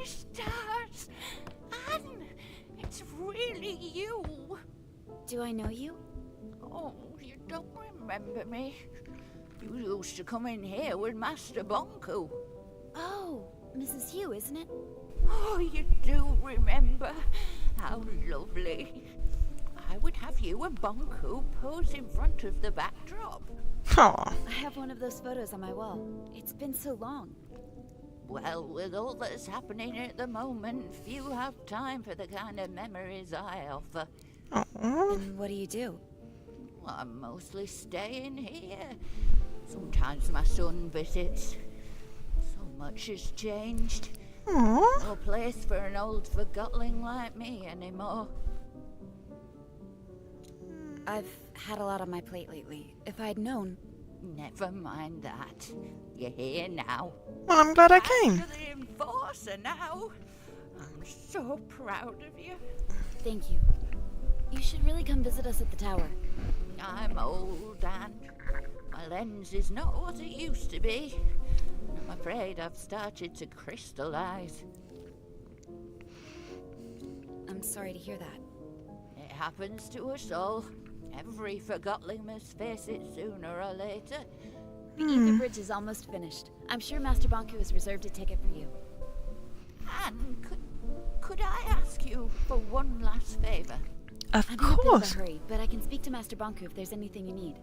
stars! Anne, it's really you. Do I know you? Oh, you don't remember me. You used to come in here with Master Bonku. Oh, Mrs. Hugh, isn't it? Oh, you do remember. How lovely. I would have you and Bonku pose in front of the backdrop. Aw. I have one of those photos on my wall. It's been so long. Well, with all that's happening at the moment, few have time for the kind of memories I offer. Aw. And what do you do? Well, I'm mostly staying here. Sometimes my son visits. So much has changed. Aw. No place for an old forgotling like me anymore. I've had a lot on my plate lately. If I'd known... Never mind that. You're here now. Well, I'm glad I came. After the enforcer now. I'm so proud of you. Thank you. You should really come visit us at the tower. I'm old, Anne. My lens is not what it used to be. I'm afraid I've started to crystallize. I'm sorry to hear that. It happens to us all. Every forgotling must face it sooner or later. The Ether Bridge is almost finished. I'm sure Master Bonku has reserved a ticket for you. Anne, could I ask you for one last favor? Of I'm in a bit of course. a hurry, but I can speak to Master Bonku if there's anything you need.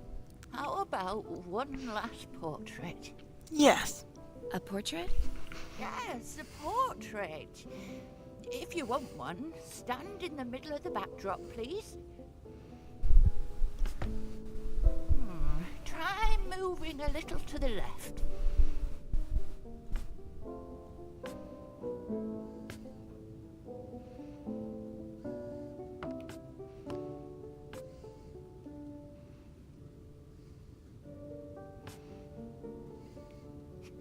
How about one last portrait? Yes. A portrait? Yes, a portrait. If you want one, stand in the middle of the backdrop, please. Try moving a little to the left.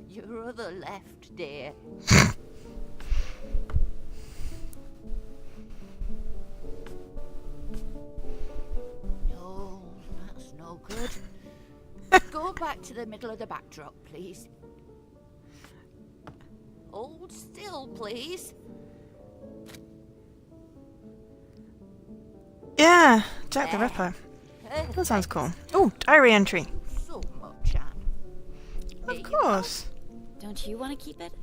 Your other left, dear. No, that's no good. Go back to the middle of the backdrop, please. Hold still, please. Yeah, Jack the There. Ripper. Perfect. That sounds cool. Oh, diary entry. So much, Anne. Here Of you course. Don't you want to keep it?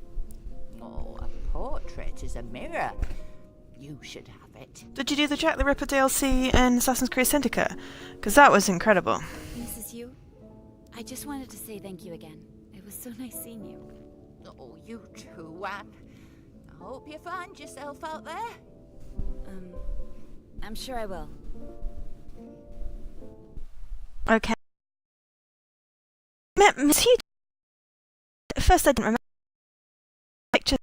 go. Oh, a portrait is a mirror. You should have it. Did you do the Jack the Ripper DLC in Assassin's Creed Syndicate? Because that was incredible. Mrs. Hugh, I just wanted to say thank you again. It was so nice seeing you. Oh, you too, Anne. I hope you find yourself out there. I'm sure I will. Okay. Miss Hugh. At first I didn't remember pictures.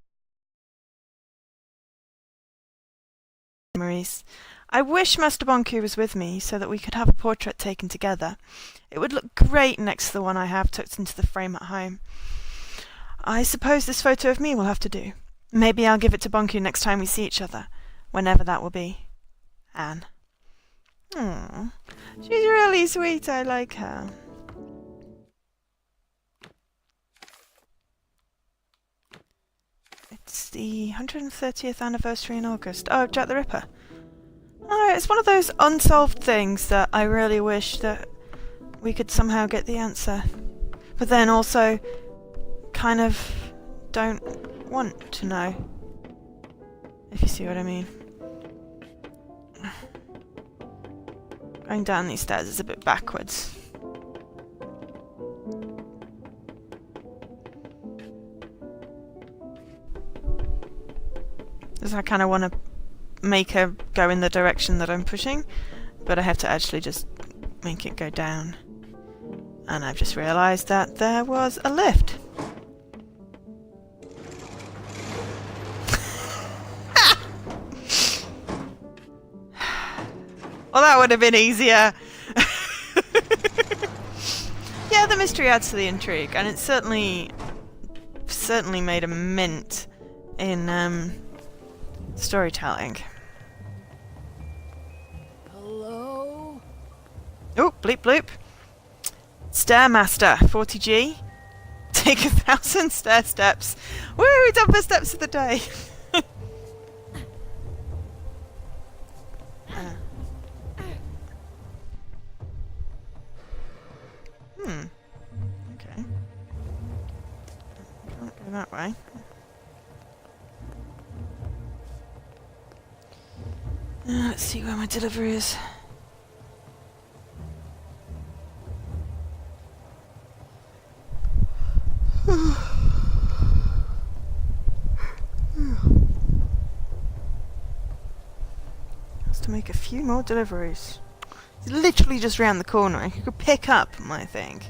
Memories. I wish Master Bonku was with me so that we could have a portrait taken together. It would look great next to the one I have tucked into the frame at home. I suppose this photo of me will have to do. Maybe I'll give it to Bonku next time we see each other, whenever that will be. Anne. Aww. She's really sweet, I like her. It's the 130th anniversary in August. Oh, Jack the Ripper. Oh, it's one of those unsolved things that I really wish that we could somehow get the answer. But then also kind of don't want to know. If you see what I mean. Going down these stairs is a bit backwards. Because I kind of want to make her go in the direction that I'm pushing, but I have to actually just make it go down. And I've just realised that there was a lift. Well, that would have been easier. Yeah, the mystery adds to the intrigue, and it certainly made a mint in storytelling. Hello? Oh, bleep bloop. Stairmaster, 40G. Take 1,000 stair steps. Woo, double steps of the day. Okay. Can't go that way. Let's see where my delivery is. Has to make a few more deliveries. It's literally just round the corner. You could pick up my thing.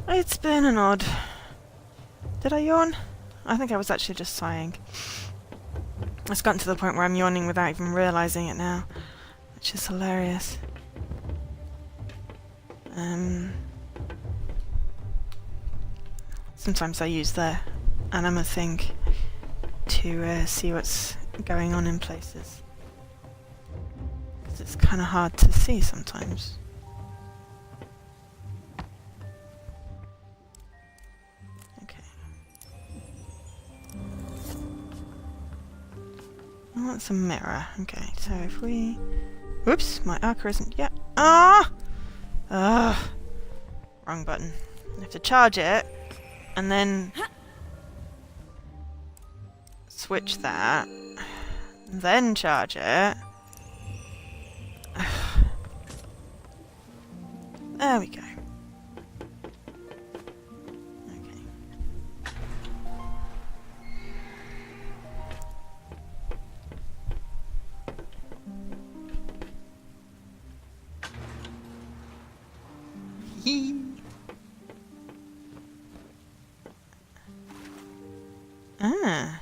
It's been an odd... Did I yawn? I think I was actually just sighing. It's gotten to the point where I'm yawning without even realising it now, which is hilarious. Sometimes I use the anima thing to see what's going on in places. 'Cause it's kind of hard to see sometimes. That's a mirror. Okay, so if we... Whoops, my archer isn't yet. Ah! Wrong button. I have to charge it, and then switch that, and then charge it. There we go. Ah.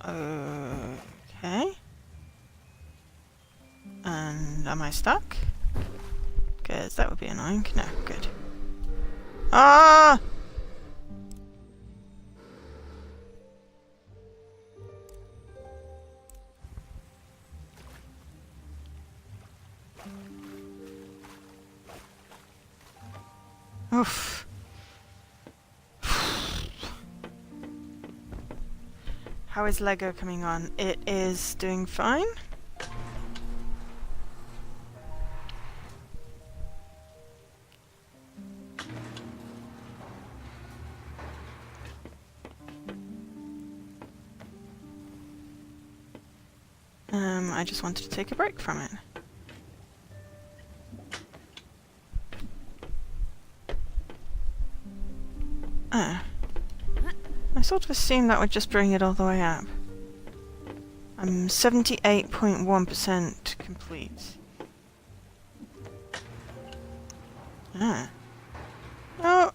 Okay. And am I stuck? Because that would be annoying. No, good. Ah! Oof. How is Lego coming on? It is doing fine. I just wanted to take a break from it. I sort of assumed that would just bring it all the way up. I'm 78.1% complete. Ah. Oh!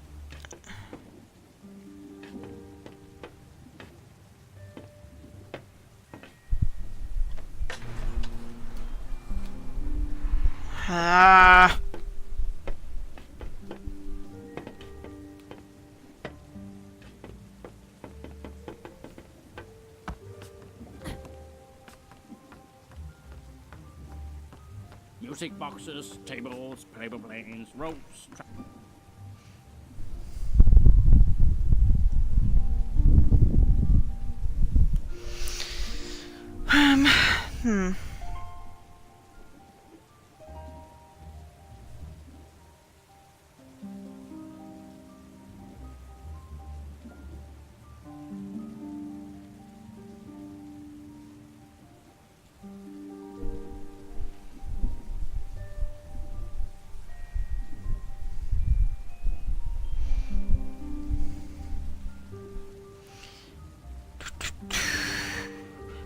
Ah! Music boxes, tables, paper planes, ropes.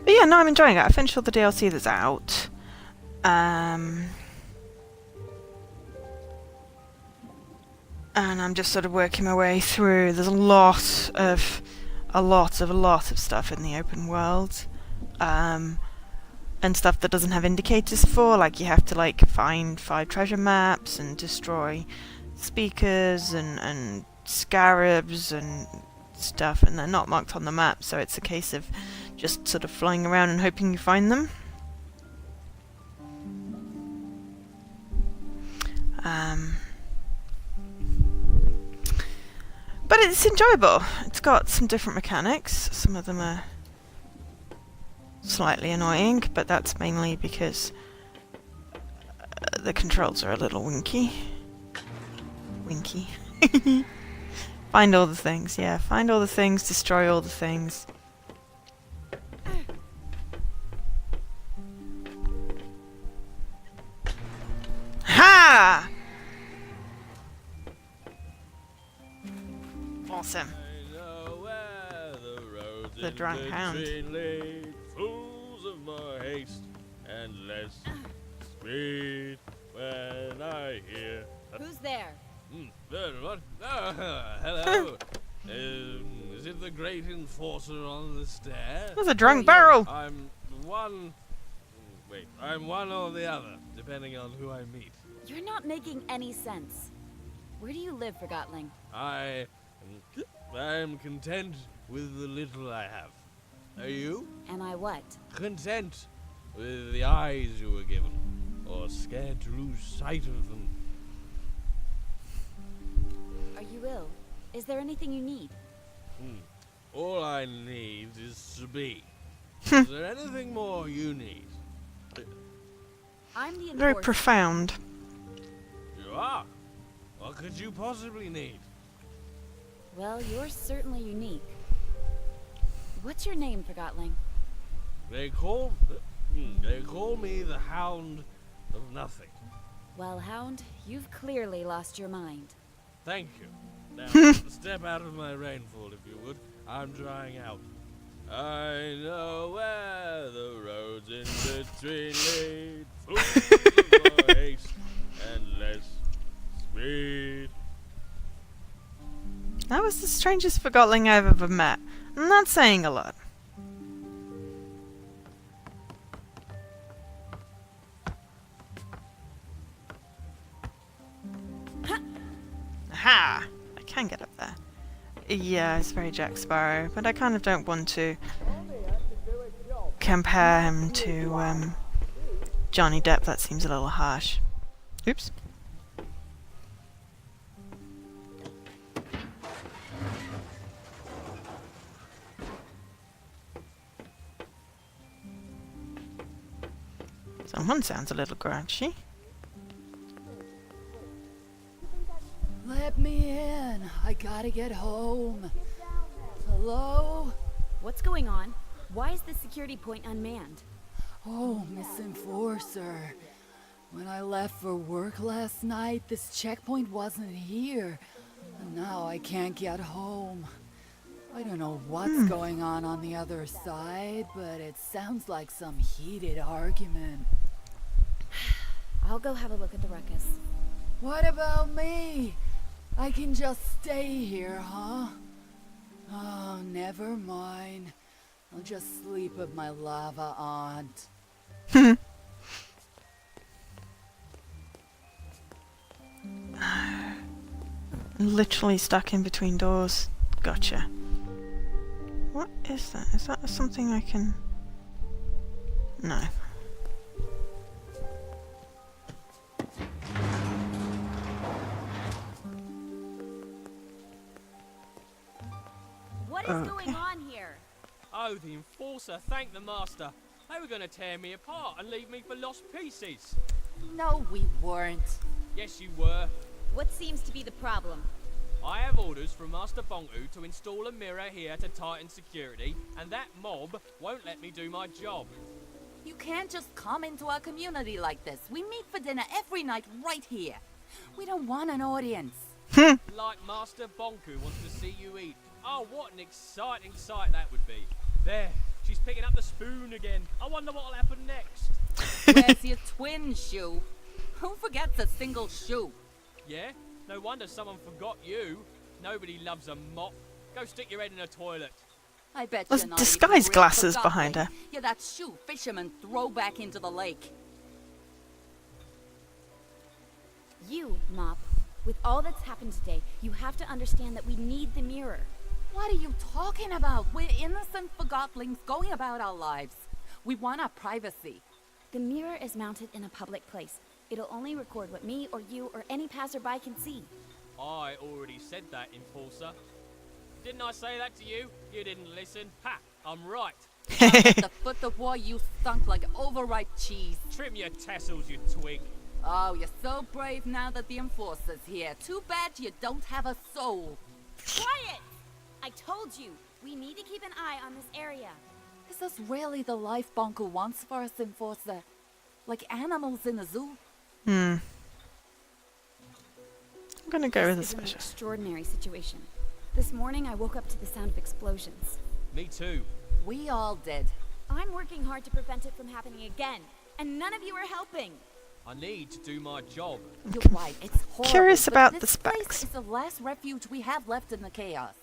But yeah, no, I'm enjoying it. I finished all the DLC that's out. and I'm just sort of working my way through. There's a lot of stuff in the open world, and stuff that doesn't have indicators for. Like you have to like find 5 treasure maps and destroy speakers and scarabs and stuff, and they're not marked on the map, so it's a case of just sort of flying around and hoping you find them. But it's enjoyable. It's got some different mechanics. Some of them are slightly annoying, but that's mainly because the controls are a little winky. Find all the things, yeah. Find all the things, destroy all the things. Ha! Awesome. The drunk hound. Fools of more haste and less speed when I hear. Who's there? What? Hello. Is it the great enforcer on the stair? There's a drunk barrel. I'm one or the other, depending on who I meet. You're not making any sense. Where do you live, Forgotton? I'm content with the little I have. Are you? Am I what? Content with the eyes you were given, or scared to lose sight of them? Are you ill? Is there anything you need? All I need is to be. Is there anything more you need? I'm the enforcer. Very profound. You are? What could you possibly need? Well, you're certainly unique. What's your name, Forgotton? They call me the Hound of Nothing. Well, Hound, you've clearly lost your mind. Thank you. Now, step out of my rainfall, if you would. I'm drying out. I know where the roads in between lead. Fools of more haste and less speed. That was the strangest Forgotton I've ever met. I'm not saying a lot. Aha! I can get up there. Yeah, it's very Jack Sparrow, but I kind of don't want to compare him to Johnny Depp. That seems a little harsh. Oops. Someone sounds a little grouchy. Let me in. I gotta get home. Hello? What's going on? Why is the security point unmanned? Oh, Miss Enforcer. When I left for work last night, this checkpoint wasn't here. And now I can't get home. I don't know what's going on the other side, but it sounds like some heated argument. I'll go have a look at the ruckus. What about me? I can just stay here, huh? Oh, never mind. I'll just sleep with my lava aunt. Literally stuck in between doors. Gotcha. What is that? Is that something I can... No. What is going on here? Oh, the Enforcer, thank the Master. They were going to tear me apart and leave me for lost pieces. No, we weren't. Yes, you were. What seems to be the problem? I have orders from Master Bonku to install a mirror here to tighten security, and that mob won't let me do my job. You can't just come into our community like this. We meet for dinner every night right here. We don't want an audience. Like Master Bonku wants to see you eat. Oh, what an exciting sight that would be. There, she's picking up the spoon again. I wonder what'll happen next. Where's your twin shoe? Who forgets a single shoe? Yeah? No wonder someone forgot you. Nobody loves a mop. Go stick your head in a toilet. I bet There's you're not disguise even real glasses behind Forgotton. her. You're that shoe fisherman throw back into the lake. You, Mop, with all that's happened today, you have to understand that we need the mirror. What are you talking about? We're innocent Forgotlings going about our lives. We want our privacy. The mirror is mounted in a public place. It'll only record what me or you or any passerby can see. I already said that, Enforcer. Didn't I say that to you? You didn't listen. Ha! I'm right. At the foot of war, you stunk like overripe cheese. Trim your tassels, you twig. Oh, you're so brave now that the Enforcer's here. Too bad you don't have a soul. Quiet! I told you, we need to keep an eye on this area. Is this really the life Bonku wants for us, Enforcer? Like animals in a zoo? I'm gonna go with This is an suspicious. extraordinary situation. This morning I woke up to the sound of explosions. Me too. We all did. I'm working hard to prevent it from happening again, and none of you are helping. I need to do my job. You're right, it's horrible. Curious but about the this place specs. is the last refuge we have left in the chaos.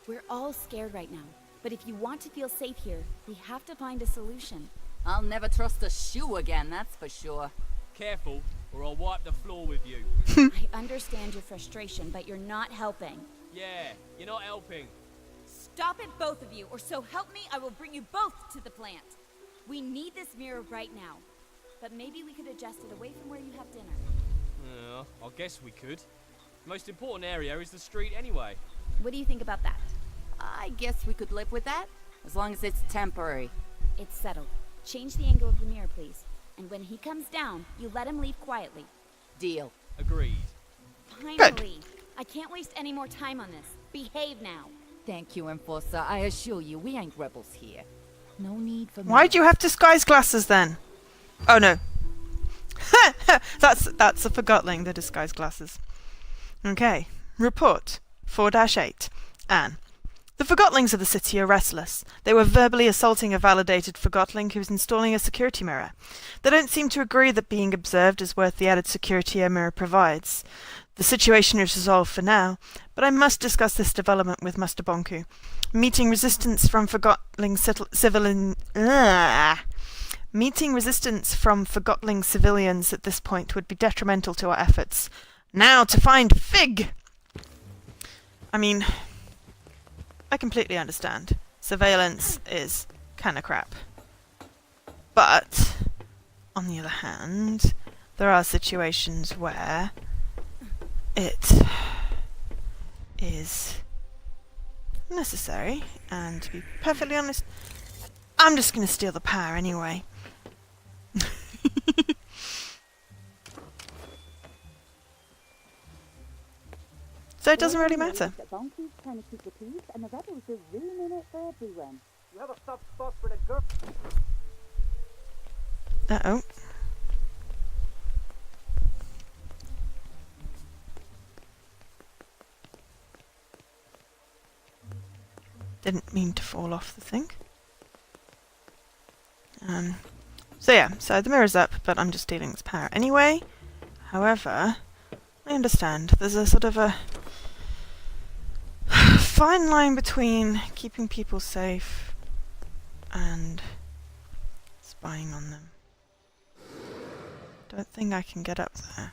We're all scared right now, but if you want to feel safe here, we have to find a solution. I'll never trust a shoe again, that's for sure. Careful, or I'll wipe the floor with you. I understand your frustration, but you're not helping. Yeah, you're not helping. Stop it, both of you, or so help me, I will bring you both to the plant. We need this mirror right now, but maybe we could adjust it away from where you have dinner. I guess we could. The most important area is the street anyway. What do you think about that? I guess we could live with that, as long as it's temporary. It's settled. Change the angle of the mirror, please. And when he comes down, you let him leave quietly. Deal. Agreed. Finally! I can't waste any more time on this. Behave now. Thank you, Enforcer. I assure you, we ain't rebels here. No need for Why'd you have disguise glasses then? Oh no. that's a Forgotling, the disguise glasses. Okay. Report 4-8. Anne. The Forgotlings of the city are restless. They were verbally assaulting a validated Forgotling who was installing a security mirror. They don't seem to agree that being observed is worth the added security a mirror provides. The situation is resolved for now, but I must discuss this development with Master Bonku. Meeting resistance from Forgotling civilians at this point would be detrimental to our efforts. Now to find Fig! I mean, I completely understand. Surveillance is kinda crap. But, on the other hand, there are situations where it is necessary, and to be perfectly honest, I'm just going to steal the power anyway. So it doesn't really matter. Uh-oh. Didn't mean to fall off the thing. So yeah, so the mirror's up, but I'm just stealing its power anyway. However, I understand. There's a sort of a fine line between keeping people safe and spying on them. Don't think I can get up there.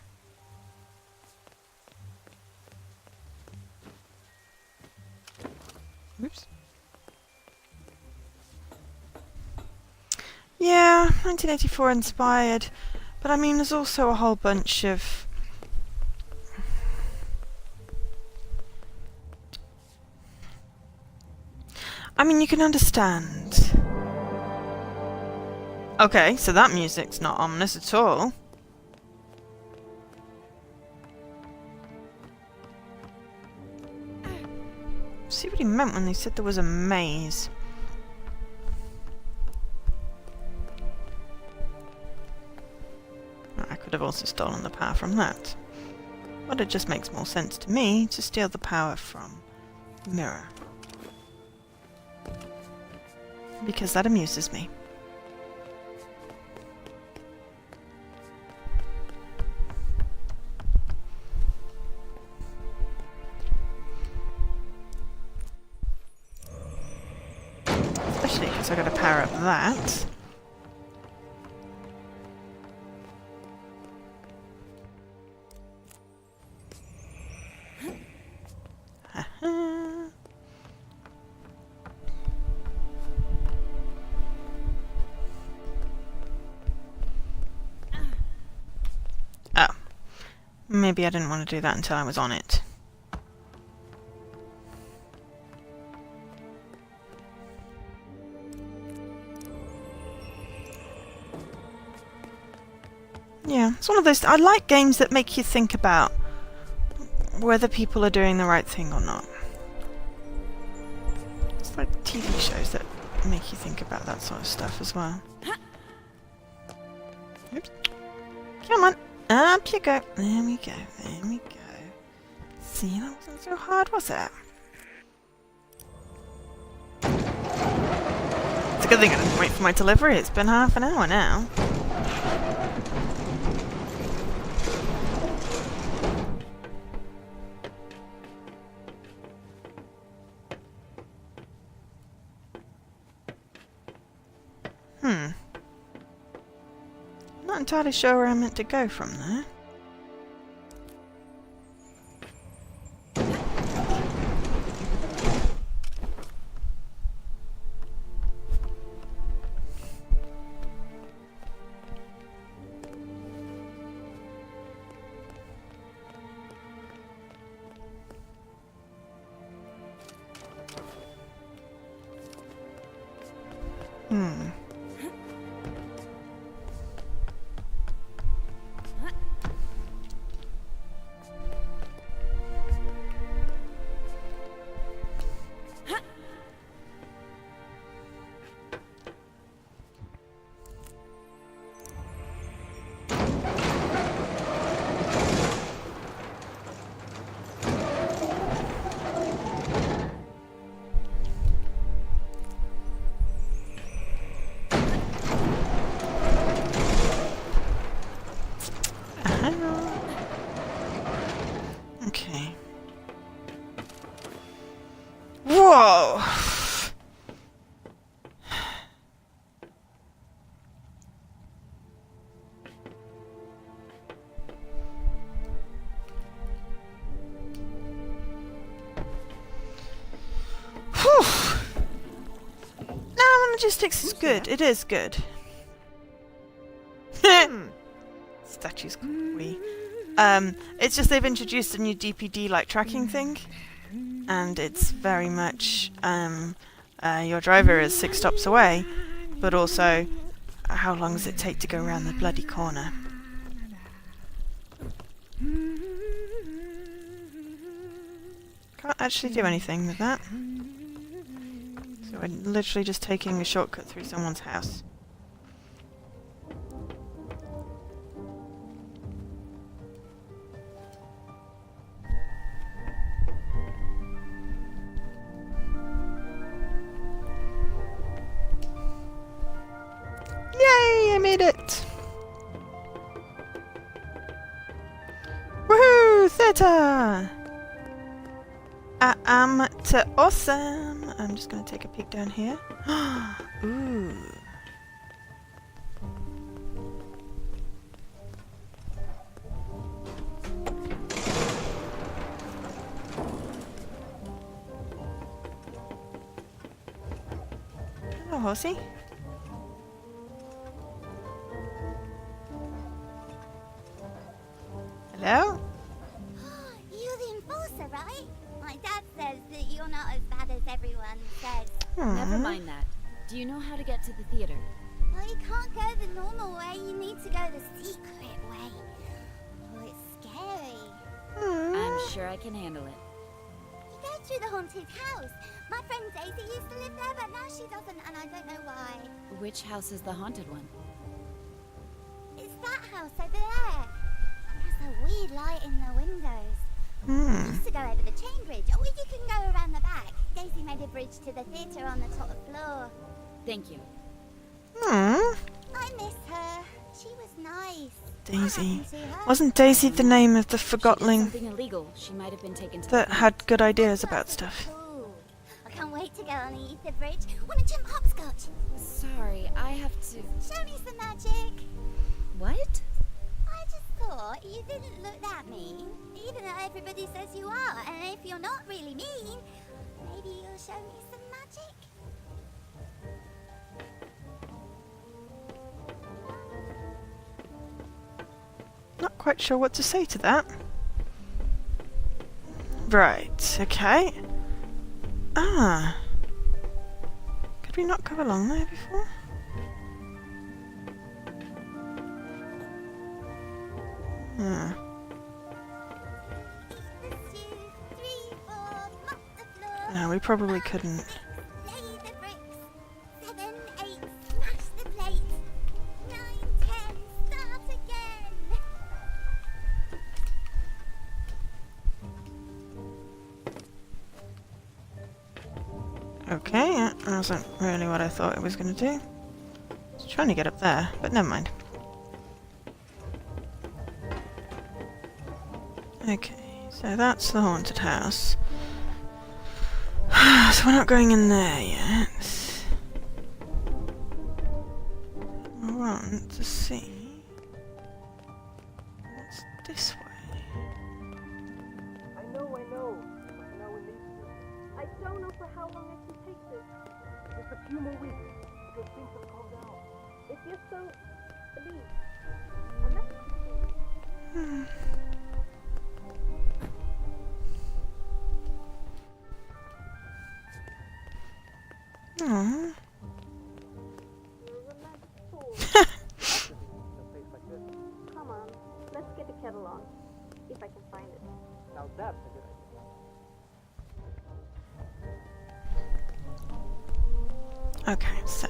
Oops. Yeah, 1984 inspired, but I mean there's also a whole bunch of I mean you can understand. Okay, so that music's not ominous at all. See what he meant when they said there was a maze. I could have also stolen the power from that. But it just makes more sense to me to steal the power from the mirror. Because that amuses me. especially because I got to power up that. Oh. Maybe I didn't want to do that until I was on it. Yeah, it's one of those... I like games that make you think about whether people are doing the right thing or not. It's like TV shows that make you think about that sort of stuff as well. Oops. Come on, up you go. There we go, there we go. See, that wasn't so hard, was it? It's a good thing I didn't wait for my delivery. It's been half an hour now. I'm not entirely sure where I'm meant to go from there. Okay. Whoa! Whew! No, logistics is good. It is good. Statue's called Wee. It's just they've introduced a new DPD-like tracking thing, and it's very much your driver is 6 stops away, but also how long does it take to go around the bloody corner? Can't actually do anything with that. So we're literally just taking a shortcut through someone's house. Yay, I made it! Woohoo! Theta! I am to awesome! I'm just gonna take a peek down here. Ooh. Hello, horsey. Hello? You're the enforcer, right? My dad says that you're not as bad as everyone says. Never mind that. Do you know how to get to the theater? Well, you can't go the normal way. You need to go the secret way. Oh, it's scary. I'm sure I can handle it. You go through the haunted house. My friend Daisy used to live there, but now she doesn't, and I don't know why. Which house is the haunted one? It's that house over there. There's a weird light in the windows. You used to go over the chain bridge, or you can go around the back. Daisy made a bridge to the theatre on the top floor. Thank you. I miss her. She was nice. Daisy. What happened to her? Wasn't Daisy the name of the She did Forgotling something illegal. She might have been taken to that the had good ideas about stuff? Cool. I can't can't wait to go on the ether bridge. Wanna jump hopscotch? Sorry, I have to... Show me some magic. What? I just thought you didn't look that mean, even though everybody says you are. And if you're not really mean, maybe you'll show me some magic. Not quite sure what to say to that. Right, okay. Ah. Could we not go along there before? Hmm. No, we probably couldn't. Lay the bricks. 7, 8, smash the plate. 9, 10, start again. Okay, that wasn't really what I thought it was going to do. I was trying to get up there, but never mind. Okay, so that's the haunted house. So we're not going in there yet. I want to see what's this way. I know. But now we need to. I don't know for how long it can take this. Just a few more weeks, because things will calm down. If you're so believe, I'm not confused. Aww. You're a magic fool. Come on, let's get the kettle on. If I can find it. Now that's a good idea. Okay, so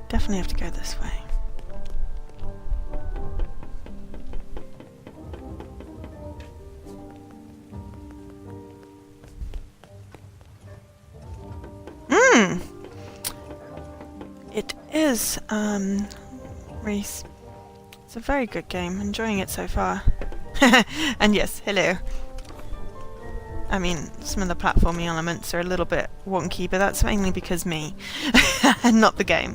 definitely have to go this way. It is, Reese. It's a very good game. Enjoying it so far. And yes, hello. I mean, some of the platforming elements are a little bit wonky, but that's mainly because me, and not the game.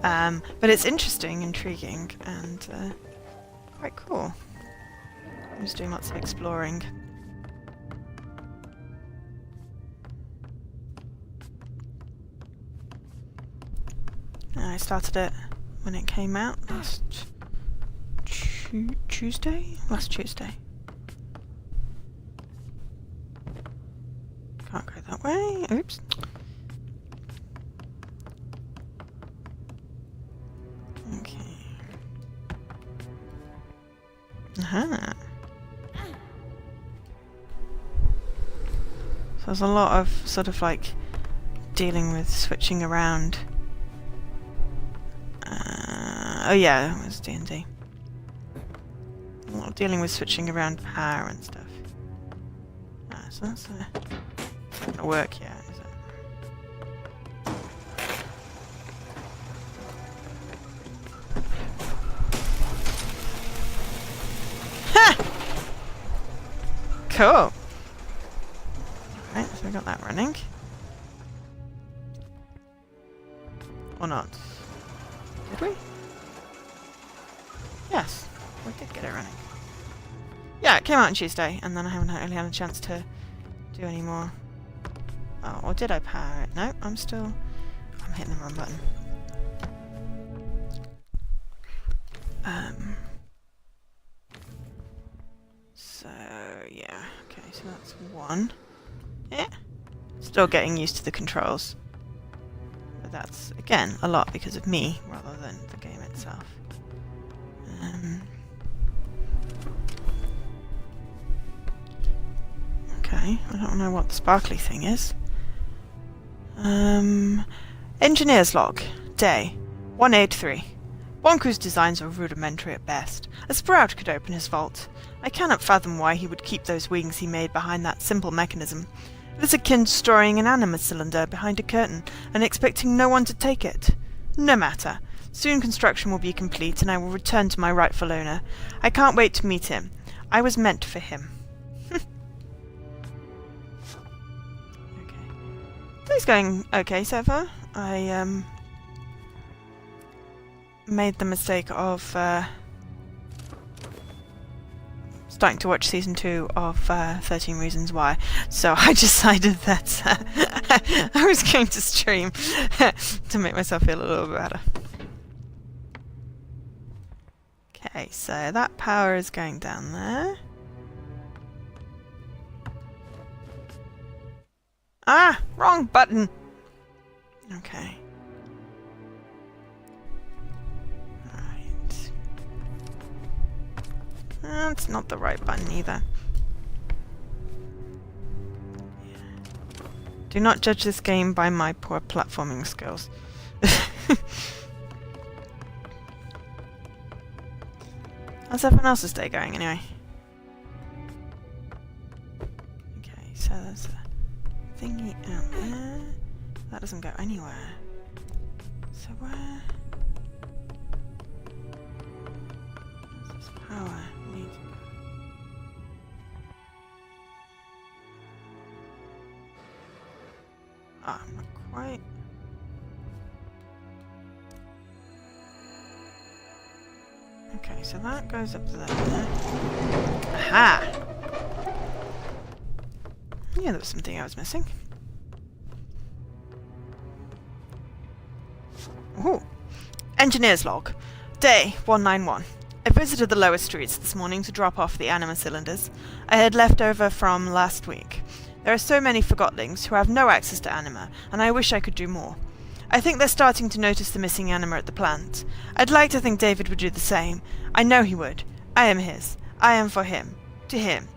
But it's interesting, intriguing, and quite cool. I'm just doing lots of exploring. I started it when it came out last Tuesday? Last Tuesday. Can't go that way. Oops. Okay. Aha. So there's a lot of sort of like dealing with switching around. Oh yeah, it was D&D. A lot of dealing with switching around power and stuff. Ah, so that's not gonna work yet, is it? Ha! Cool. Right, so we got that running. Or not? Did we? Yes, we did get it running. Yeah, it came out on Tuesday, and then I haven't really had a chance to do any more. Oh, or did I power it? No, I'm hitting the wrong button. So, yeah, okay, so that's one. Yeah, still getting used to the controls. But that's, again, a lot because of me, rather than the game itself. Okay, I don't know what the sparkly thing is. Engineer's log. Day 183. Bonku's designs are rudimentary at best. A sprout could open his vault. I cannot fathom why he would keep those wings he made behind that simple mechanism. It is akin to storing an anima cylinder behind a curtain and expecting no one to take it. No matter. Soon construction will be complete and I will return to my rightful owner. I can't wait to meet him. I was meant for him. Okay. Day's going okay so far. I made the mistake of starting to watch season 2 of 13 Reasons Why, so I decided that I was going to stream to make myself feel a little bit better. Okay, so that power is going down there. Ah! Wrong button! Okay. Right. That's not the right button either. Do not judge this game by my poor platforming skills. How's everyone else's day going anyway? Okay, so there's a thingy out there. That doesn't go anywhere. So where? Where's this power? Need to go. Ah, not quite. Okay, so that goes up there. Aha! Yeah, there was something I was missing. Ooh. Engineer's log. Day 191. I visited the lower streets this morning to drop off the anima cylinders I had left over from last week. There are so many Forgotlings who have no access to anima, and I wish I could do more. I think they're starting to notice the missing anima at the plant. I'd like to think David would do the same. I know he would. I am his. I am for him. To him.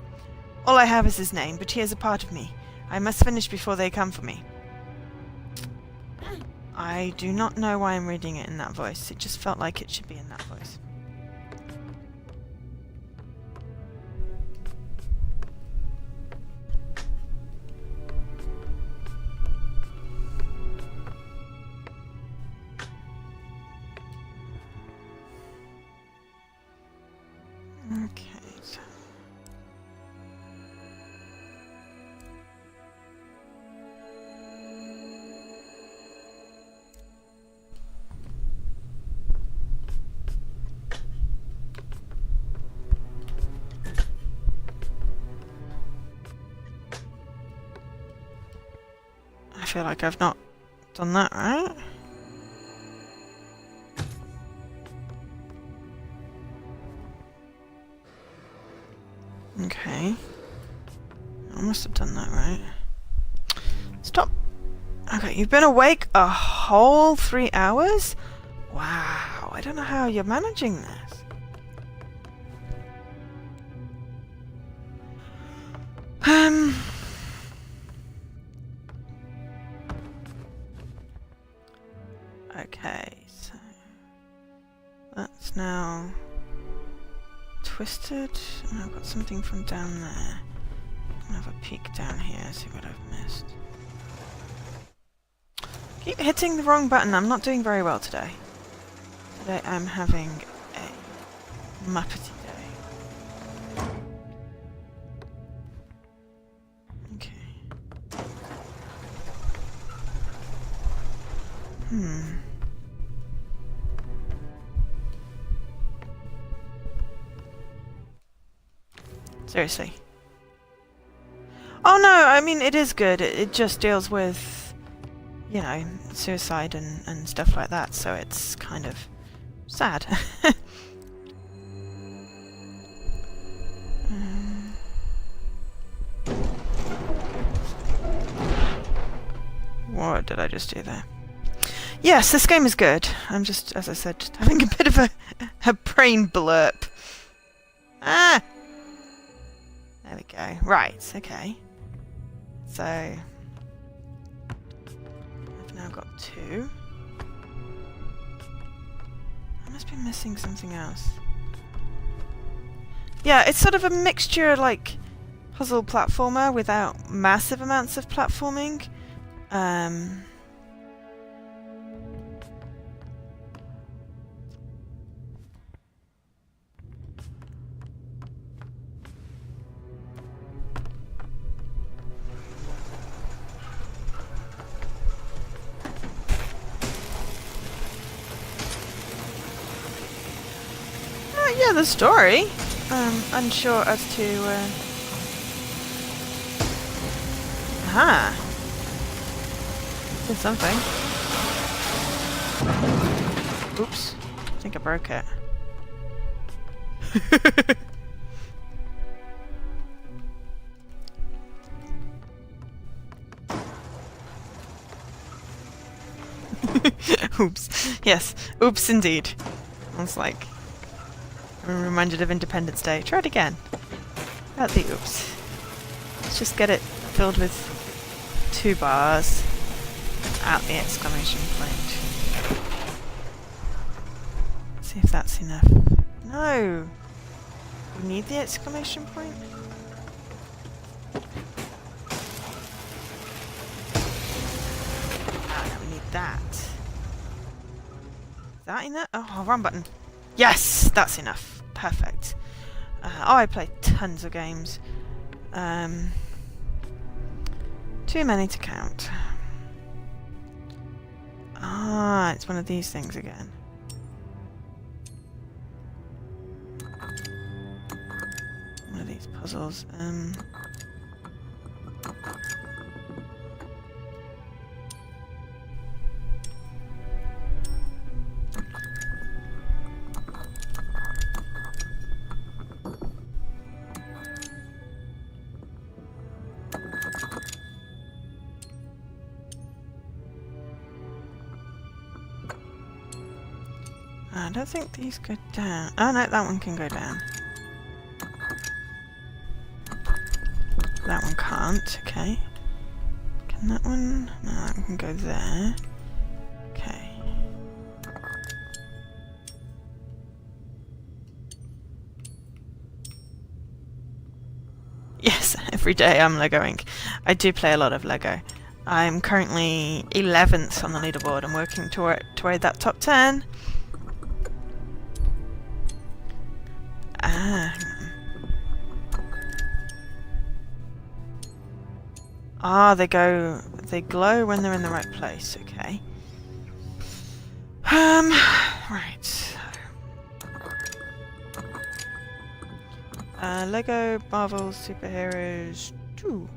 All I have is his name, but he is a part of me. I must finish before they come for me. I do not know why I'm reading it in that voice. It just felt like it should be in that voice. Okay, so I feel like I've not done that right. Okay. I must have done that right. Stop! Okay, you've been awake a whole 3 hours? Wow, I don't know how you're managing this. Okay, so that's now twisted, and I've got something from down there. I'll have a peek down here, see what I've missed. Keep hitting the wrong button. I'm not doing very well today. Today I'm having a Muppety day. Okay. Seriously. Oh no, I mean, it is good. It just deals with, you know, suicide and stuff like that, so it's kind of sad. What did I just do there? Yes, this game is good. I'm just, as I said, just having a bit of a brain blurp. Ah! There we go. Right, okay. So, I've now got 2. I must be missing something else. Yeah, it's sort of a mixture, like, puzzle platformer without massive amounts of platforming. Yeah, the story. Unsure as to, Aha! Did something. Oops. I think I broke it. Oops. Yes. Oops indeed. I was like... I'm reminded of Independence Day. Try it again. Without the oops. Let's just get it filled with 2 bars. Out the exclamation point. Let's see if that's enough. No! We need the exclamation point? Ah, no, we need that. Is that enough? Oh, wrong button. Yes! That's enough. Perfect. Oh, I play tons of games. Too many to count. Ah, it's one of these things again. One of these puzzles. I don't think these go down. Oh no, that one can go down. That one can't, okay. Can that one? No, that one can go there. Okay. Yes, every day I'm Legoing. I do play a lot of Lego. I'm currently 11th on the leaderboard. I'm working toward that top 10. Ah, they glow when they're in the right place, okay. Right. Lego Marvel Superheroes 2.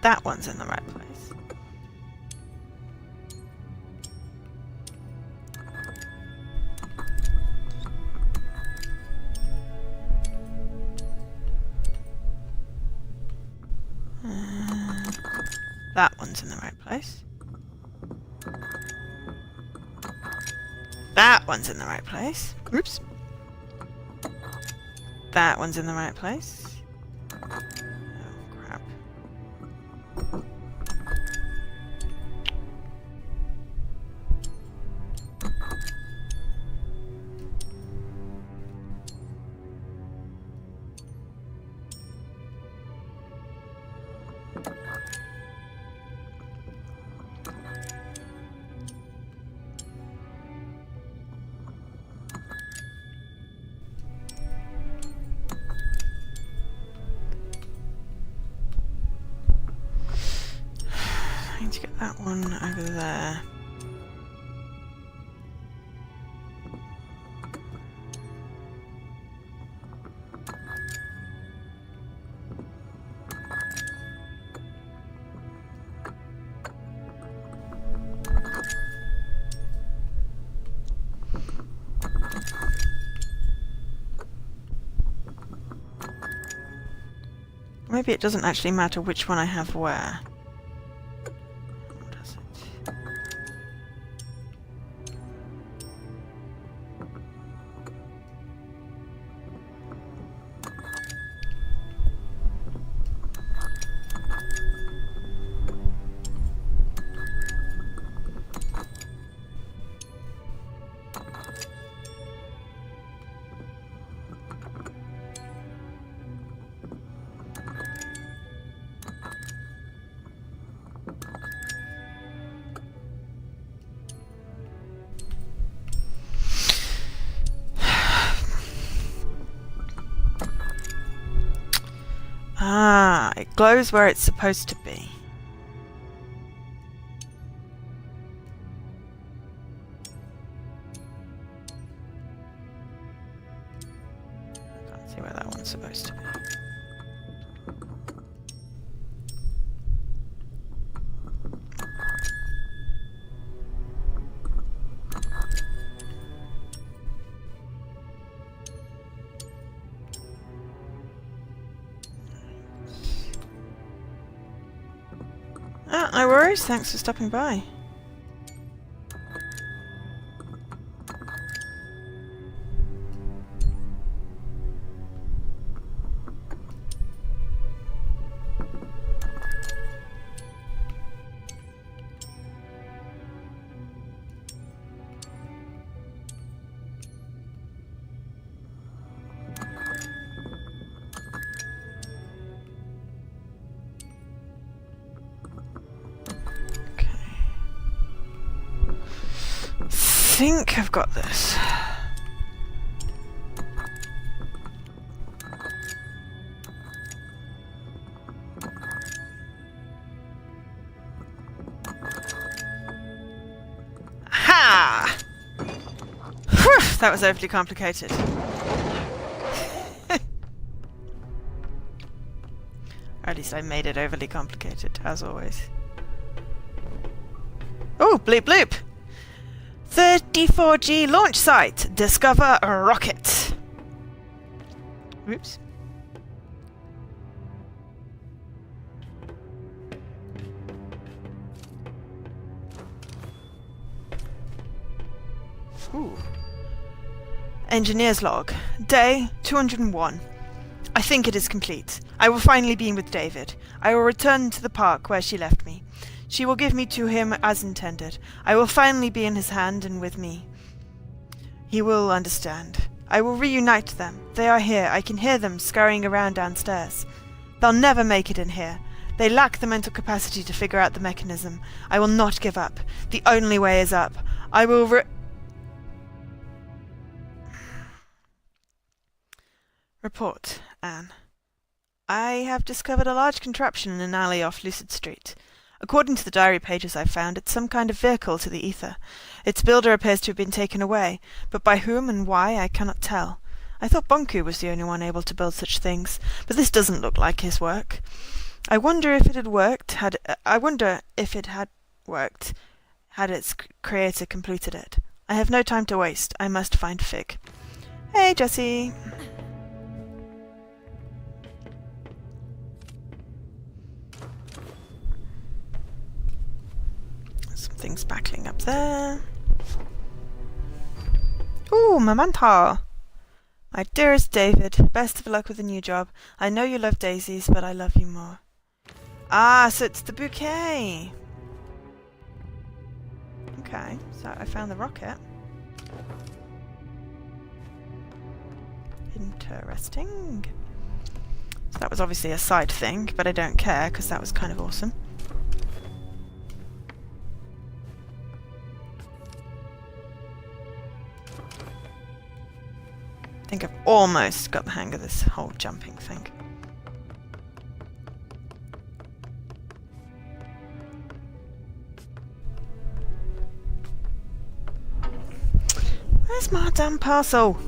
That one's in the right place. That one's in the right place. That one's in the right place. Oops. That one's in the right place. I need to get that one over there. Maybe it doesn't actually matter which one I have where. Or does it? Ah, it glows where it's supposed to be. I can't see where that one's supposed to be. Ah, no worries. Thanks for stopping by. I think I've got this. Ha! Whew, that was overly complicated. Or at least I made it overly complicated, as always. Oh, bleep bloop! 34G launch site. Discover a rocket. Oops. Ooh. Engineer's log. Day 201. I think it is complete. I will finally be with David. I will return to the park where she left me. She will give me to him as intended. I will finally be in his hand and with me. He will understand. I will reunite them. They are here. I can hear them scurrying around downstairs. They'll never make it in here. They lack the mental capacity to figure out the mechanism. I will not give up. The only way is up. I will Report, Anne. I have discovered a large contraption in an alley off Lucid Street. According to the diary pages I've found, it's some kind of vehicle to the ether. Its builder appears to have been taken away, but by whom and why I cannot tell. I thought Bonku was the only one able to build such things, but this doesn't look like his work. I wonder if it had worked had its creator completed it. I have no time to waste. I must find Fig. Hey, Jessie. Things backling up there. Ooh, Mamanta! My dearest David, best of luck with the new job. I know you love daisies, but I love you more. Ah, so it's the bouquet! Okay, so I found the rocket. Interesting. So that was obviously a side thing, but I don't care, because that was kind of awesome. I think I've almost got the hang of this whole jumping thing. Where's my damn parcel?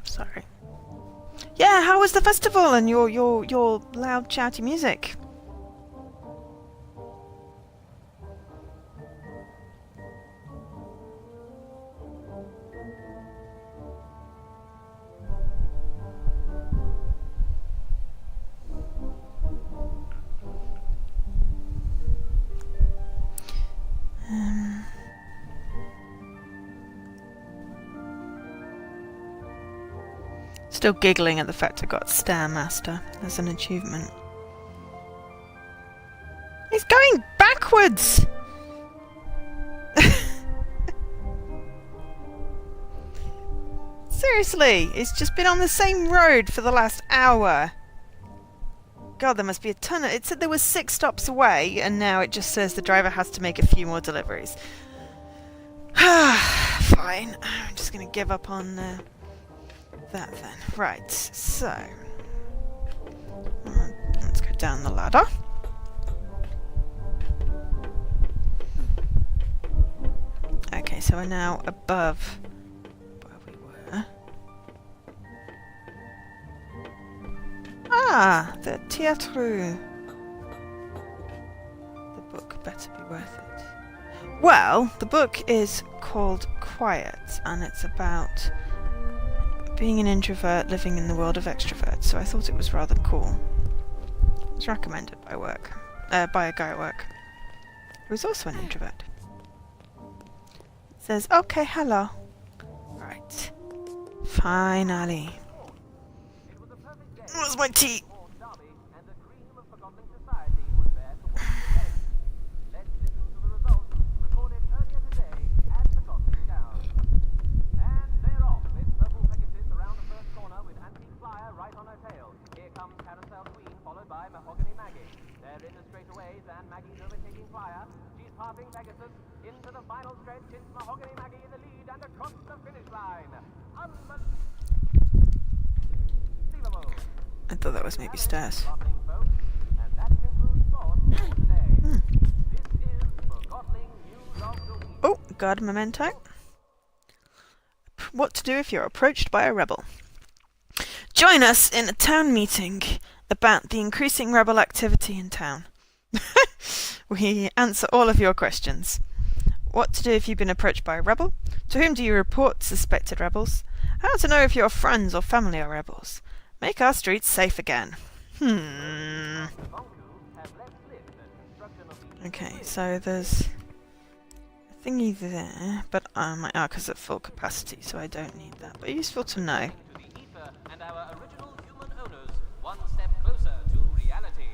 Sorry. Yeah, how was the festival and your loud shouty music? Still giggling at the fact I got Stairmaster as an achievement. He's going backwards! Seriously, it's just been on the same road for the last hour. God, there must be a ton of... It said there was 6 stops away, and now it just says the driver has to make a few more deliveries. Fine. I'm just going to give up on that then. Right, so... let's go down the ladder. Okay, so we're now above where we were. Ah, the théâtre. The book better be worth it. Well, the book is called Quiet, and it's about being an introvert living in the world of extroverts, so I thought it was rather cool. It was recommended by by a guy at work who was also an introvert. It says, okay, hello. Right. Finally. Where's my tea? Into the final stretch, it's Mahogany Maggie in the lead and across the finish line. Unbelievable. I thought that was maybe stairs. And that concludes sport for today. This is Forgotton News of the Week. Oh, guard memento. What to do if you're approached by a rebel. Join us in a town meeting about the increasing rebel activity in town. We answer all of your questions. What to do if you've been approached by a rebel? To whom do you report suspected rebels? How to know if your friends or family are rebels? Make our streets safe again. Okay, so there's a thingy there, but my arc is at full capacity, so I don't need that. But useful to know. To the ether and our original human owners, one step closer to reality.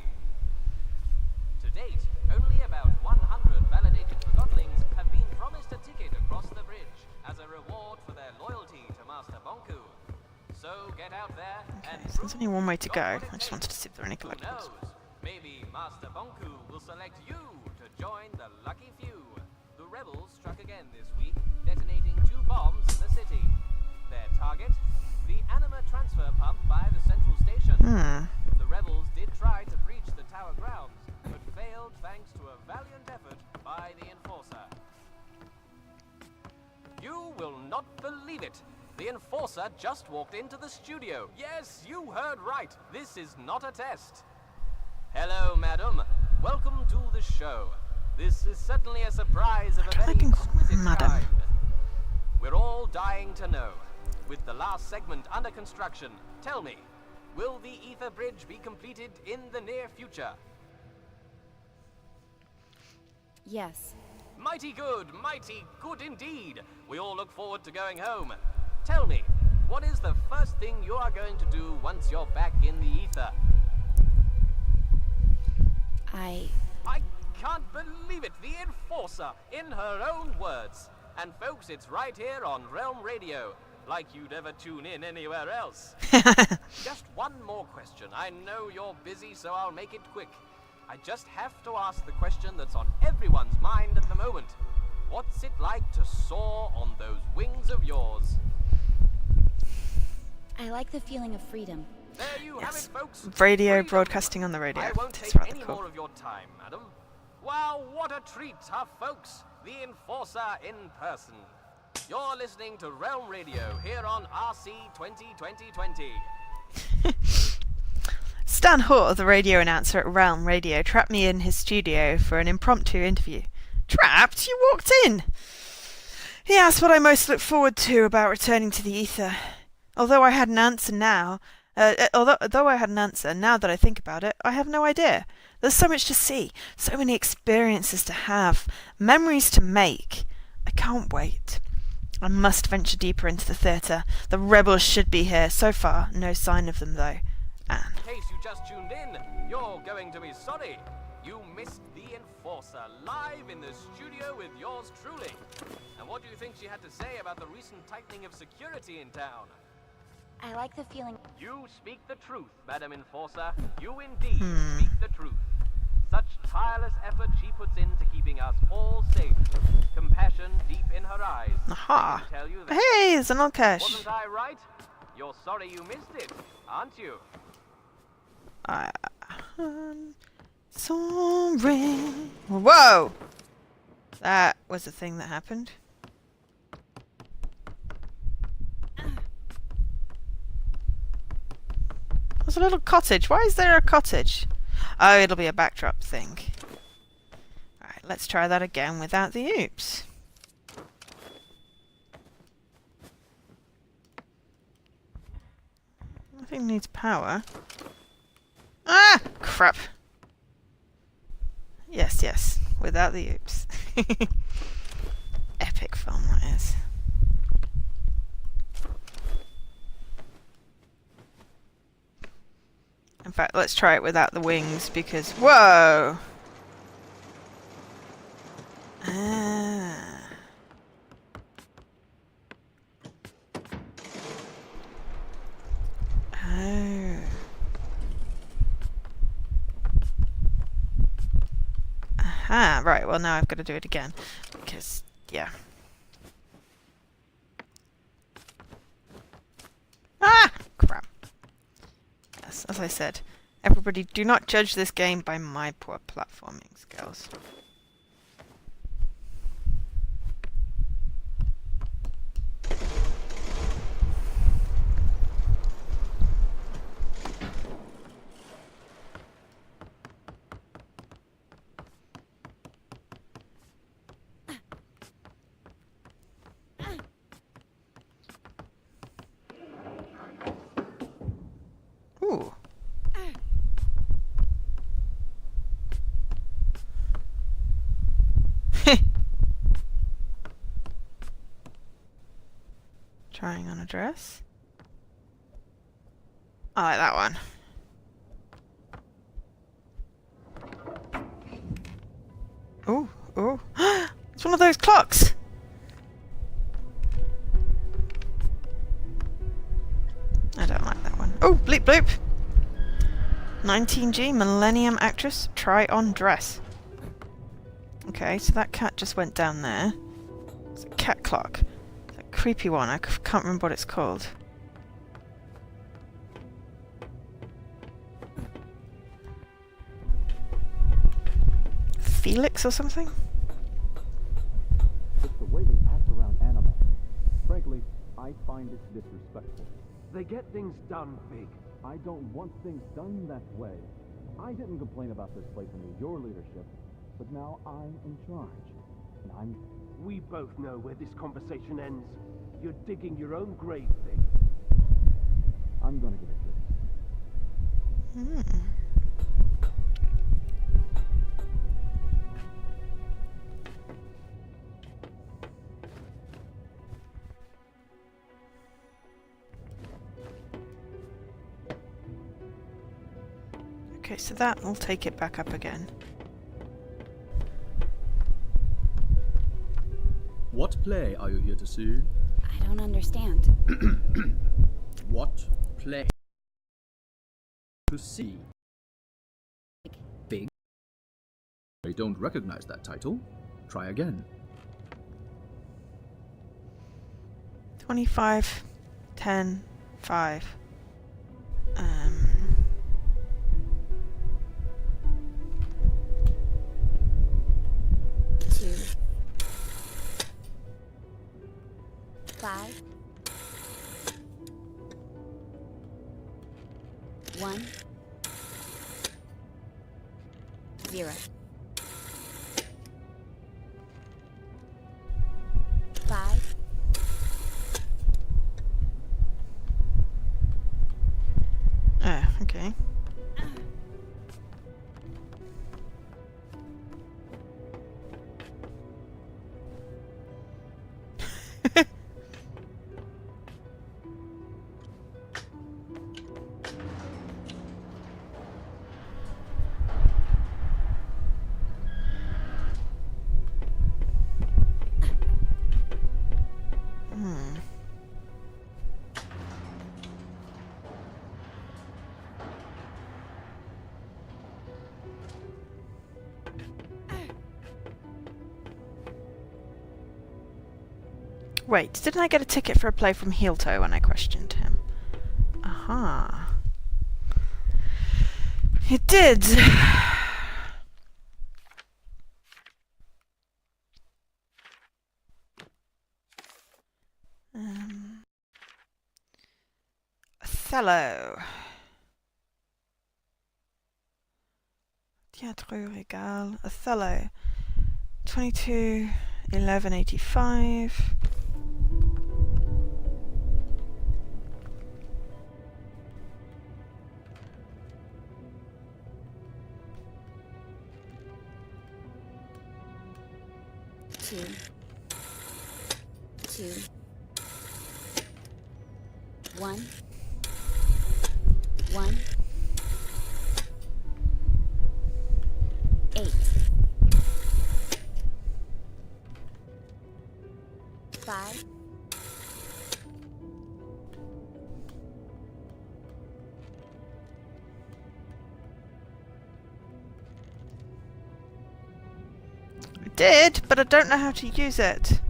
To date, only about 100 validated Forgottlings have been promised a ticket across the bridge as a reward for their loyalty to Master Bonku. So get out there and So there's only one way to go. I just wanted to see if there are any who collectibles. knows? Maybe Master Bonku will select you to join the lucky few. The rebels struck again this week, detonating 2 bombs in the city. Their target? The anima transfer pump by the central station. The rebels did try to breach the tower grounds, but failed thanks to a valiant effort by the Enforcer. You will not believe it! The Enforcer just walked into the studio. Yes, you heard right. This is not a test. Hello, madam. Welcome to the show. This is certainly a surprise of a very exquisite kind. We're all dying to know. With the last segment under construction, tell me, will the Ether Bridge be completed in the near future? Yes. Mighty good indeed. We all look forward to going home. Tell me, what is the first thing you are going to do once you're back in the ether? I can't believe it, the Enforcer, in her own words. And folks, it's right here on Realm Radio, like you'd ever tune in anywhere else. Just one more question. I know you're busy, so I'll make it quick. I just have to ask the question that's on everyone's mind at the moment. What's it like to soar on those wings of yours? I like the feeling of freedom. There you have it, folks. Radio Freedom. broadcasting on the radio. I won't It's take rather any cool. more of your time, madam. Wow, what a treat, huh, folks? The Enforcer in person. You're listening to Realm Radio here on RC 2020. Stan Hoare, the radio announcer at Realm Radio, trapped me in his studio for an impromptu interview. Trapped? You walked in! He asked what I most look forward to about returning to the ether. Although I had an answer now, although I had an answer, now that I think about it, I have no idea. There's so much to see, so many experiences to have, memories to make. I can't wait. I must venture deeper into the theatre. The rebels should be here. So far, no sign of them, though. Anne. In case you just tuned in, you're going to be sorry. You missed the Enforcer live in the studio with yours truly. And what do you think she had to say about the recent tightening of security in town? I like the feeling. You speak the truth, Madam Enforcer. You indeed speak the truth. Such tireless effort she puts into keeping us all safe. Compassion deep in her eyes. Aha! I can tell you that. Hey, it's an old cash. Wasn't I right? You're sorry you missed it, aren't you? I'm sorry. Whoa! That was the thing that happened. There's a little cottage. Why is there a cottage? Oh, it'll be a backdrop thing. Alright, let's try that again without the oops. Nothing needs power. Ah! Crap. Yes, yes. Without the oops. Epic film that is. In fact, let's try it without the wings because... Whoa! Ah. Oh. Aha, right, well now I've got to do it again. Because, yeah. Ah! Crap. Yes, as I said, everybody do not judge this game by my poor platforming skills. Ooh. Trying on a dress. I like that one. Ooh, ooh. It's one of those clocks! I don't like that one. Oh, bleep bloop! 19G, Millennium Actress, try on dress. Okay, so that cat just went down there. It's a cat clock. It's a creepy one, I can't remember what it's called. Felix or something? It's the way they act around animals. Frankly, I find it disrespectful. They get things done big. I don't want things done that way. I didn't complain about this place under your leadership, but now I'm in charge. And We both know where this conversation ends. You're digging your own grave, Big. I'm gonna get it fixed. Okay, so that will take it back up again. What play are you here to see? I don't understand. What play to see? Big? I don't recognize that title. Try again. 25, 10, 5. 2, 5, 1, 0, 5, Okay. Wait, didn't I get a ticket for a play from Heel Toe when I questioned him? Aha. You did! Othello. Théâtre Régal. Othello. 22/11/85. Two. 1. 1. 8. 5. I did, but I don't know how to use it.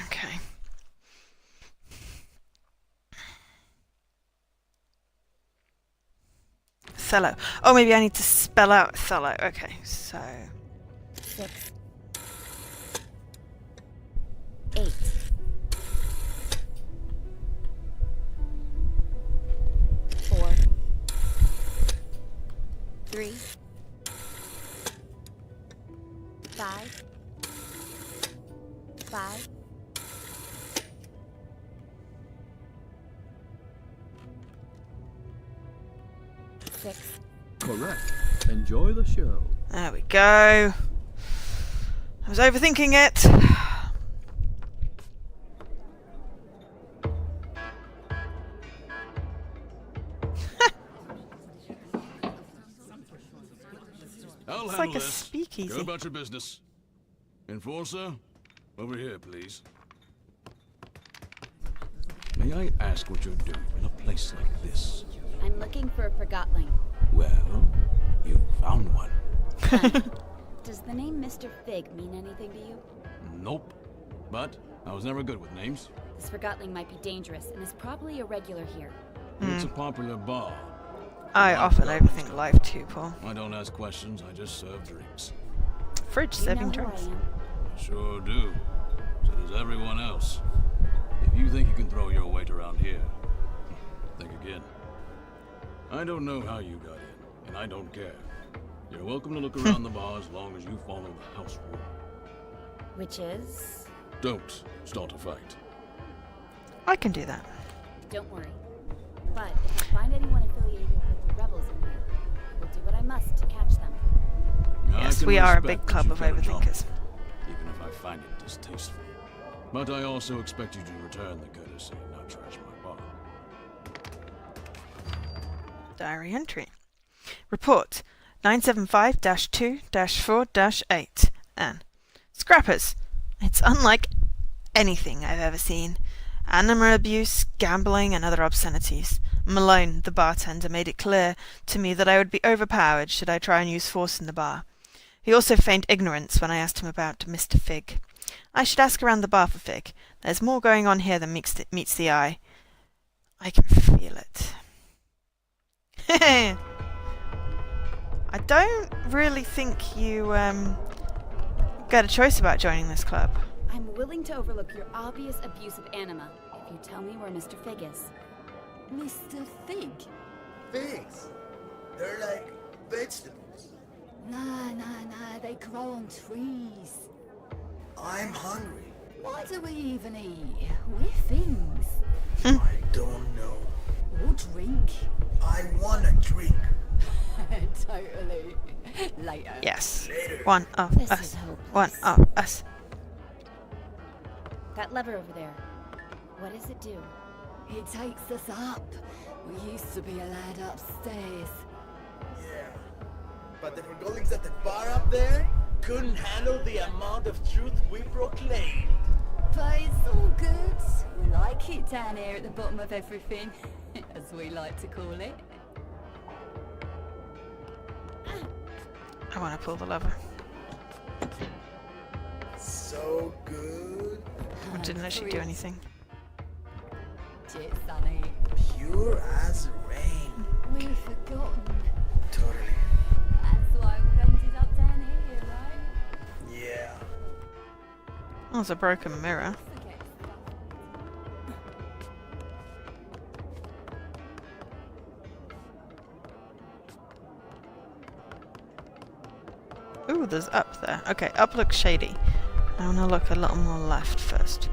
Okay. Othello. Oh, maybe I need to spell out Othello. Okay, so 6. 8. 4. 3. 5. 5. 6. Correct. Enjoy the show. there we go. I was overthinking it. I'll It's handle like a this. speakeasy. Go about your business. Enforcer, over here, please. May I ask what you're doing in a place like this? I'm looking for a Forgotton. Well, you found one. Does the name Mr. Fig mean anything to you? Nope. But I was never good with names. This Forgotton might be dangerous and is probably a regular here. It's a popular bar. I often overthink life too, Paul. I don't ask questions, I just serve drinks. Fridge You serving know who I drinks. am. I sure do. So does everyone else. If you think you can throw your weight around here, think again. I don't know how you got in, and I don't care. You're welcome to look around the bar as long as you follow the house rule. Which is? Don't start a fight. I can do that. Don't worry. But if I find anyone affiliated with the rebels in here, I will do what I must to catch them. Yes, I can we are a respect big that club you of care a job, overthinkers. even if I find it distasteful. But I also expect you to return the courtesy and not trash my bar. Diary entry. Report 975-2-4-8. Anne. Scrappers. It's unlike anything I've ever seen. Animal abuse, gambling, and other obscenities. Malone, the bartender, made it clear to me that I would be overpowered should I try and use force in the bar. He also feigned ignorance when I asked him about Mr. Fig. I should ask around the bar for Fig. There's more going on here than meets the eye. I can feel it. I don't really think you, got a choice about joining this club. I'm willing to overlook your obvious abuse of anima if you tell me where Mr. Fig is. Mr. Fig? Figs. They're like vegetables. Nah, they grow on trees. I'm hungry. Why do we even eat? We're things. I don't know. Or drink. I wanna drink. Totally. Later. Yes. Later. One of This us. is hopeless. One of us. That lever over there. What does it do? It takes us up. We used to be allowed upstairs. Yeah. But the Forgottons at the bar up there couldn't handle the amount of truth we proclaimed. But it's all good. We like it down here at the bottom of everything, as we like to call it. I want to pull the lever. So good. I didn't actually do anything. Cheers, Sonny. Pure as rain. We've forgotten. Totally. That's why we've ended up down here, right? Yeah. Oh, there's a broken mirror. Ooh, there's up there. Okay, up looks shady. I want to look a little more left first.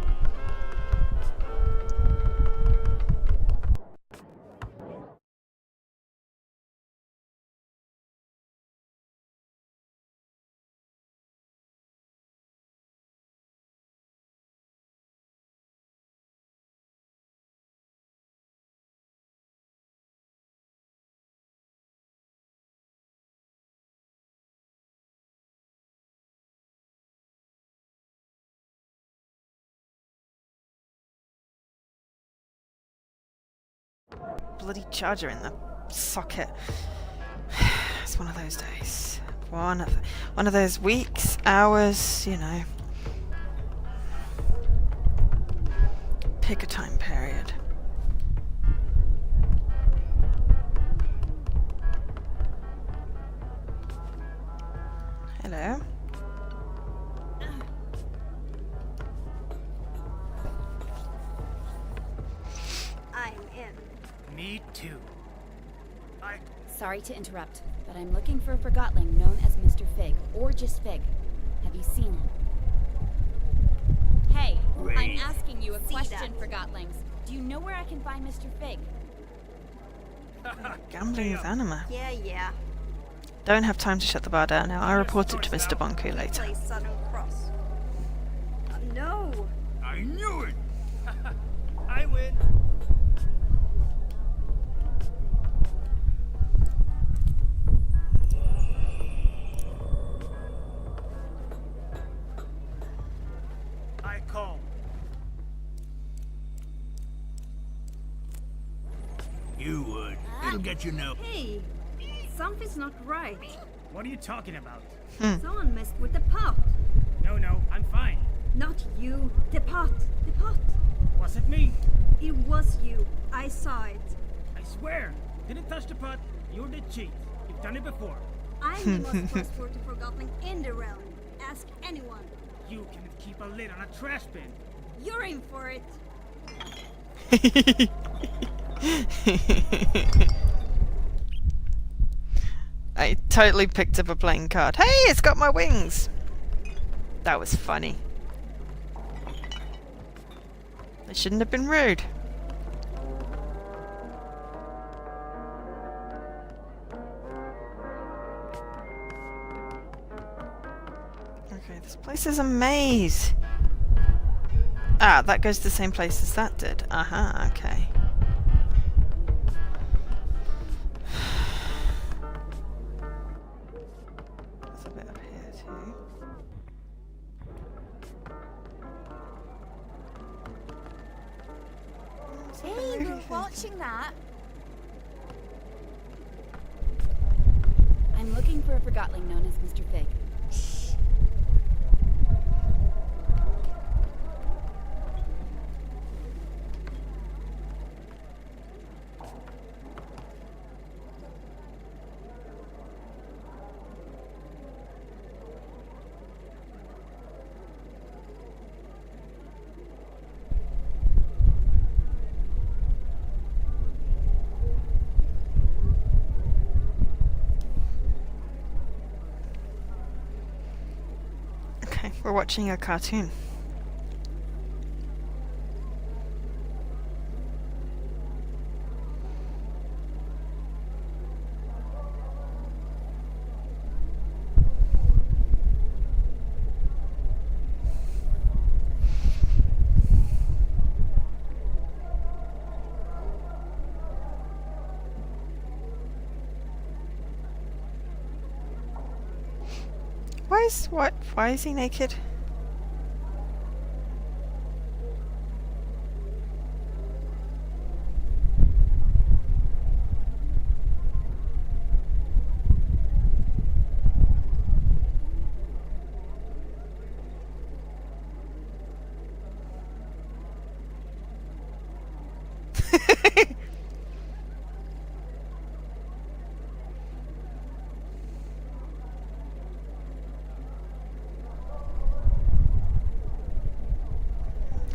Bloody charger in the socket. It's one of those days. One of those weeks, hours, you know. Pick a time period. Hello. I'm in. Me too. Sorry to interrupt, but I'm looking for a Forgotling known as Mr. Fig, or just Fig. Have you seen him? Hey, I'm asking you a question, Forgotlings. Do you know where I can find Mr. Fig? Gambling with anima. Yeah. Don't have time to shut the bar down now. I'll report it to Mr. Bonku later. Play Southern Cross. No. I knew it. I win. I call. You would. It'll get you no. Hey, something's not right. What are you talking about? Someone messed with the pot. No, I'm fine. Not you. The pot. The pot. Was it me? It was you. I saw it. I swear. Didn't touch the pot. You did cheat. You've done it before. I'm the most trustworthy Forgotten in the realm. Ask anyone. You can keep a lid on a trash bin. You're in for it. I totally picked up a playing card. Hey, it's got my wings! That was funny. I shouldn't have been rude. Okay, this place is a maze. Ah, that goes to the same place as that did. Aha, okay. There's a bit up here too. Hey, we're watching that. I'm looking for a Forgotling known as Mr. Fig. Okay, we're watching a cartoon. Why is he naked?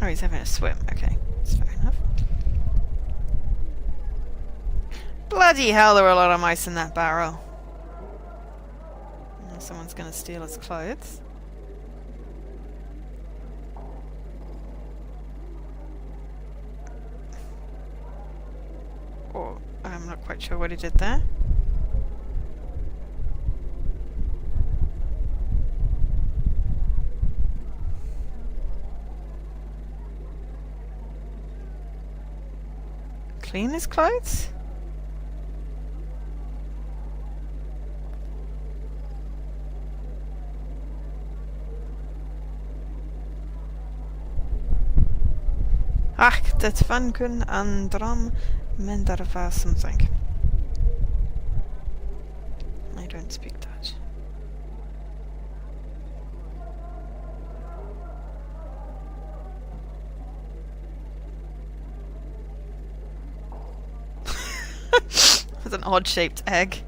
Oh, he's having a swim. Okay, that's fair enough. Bloody hell, there are a lot of mice in that barrel. Now someone's gonna steal his clothes. Or, I'm not quite sure what he did there. Clean his clothes? Ach, det van kun andram minder var something. I don't speak Dutch. That's an odd-shaped egg.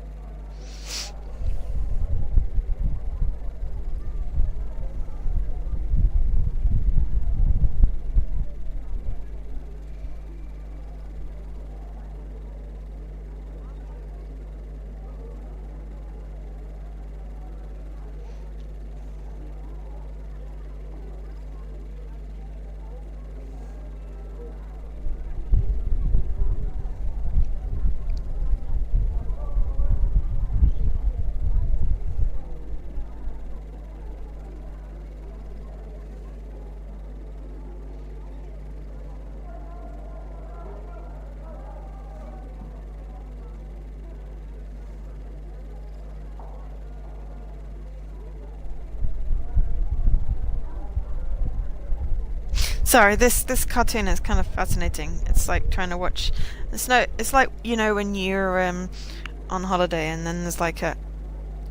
Sorry, this cartoon is kind of fascinating. It's like trying to watch. It's like, you know, when you're on holiday and then there's like a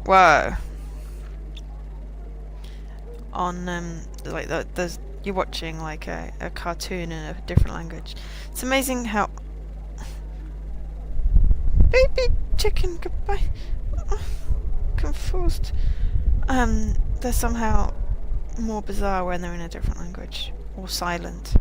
whoa on like there's you're watching like a cartoon in a different language. It's amazing how baby chicken goodbye confused. They're somehow more bizarre when they're in a different language. Or silent.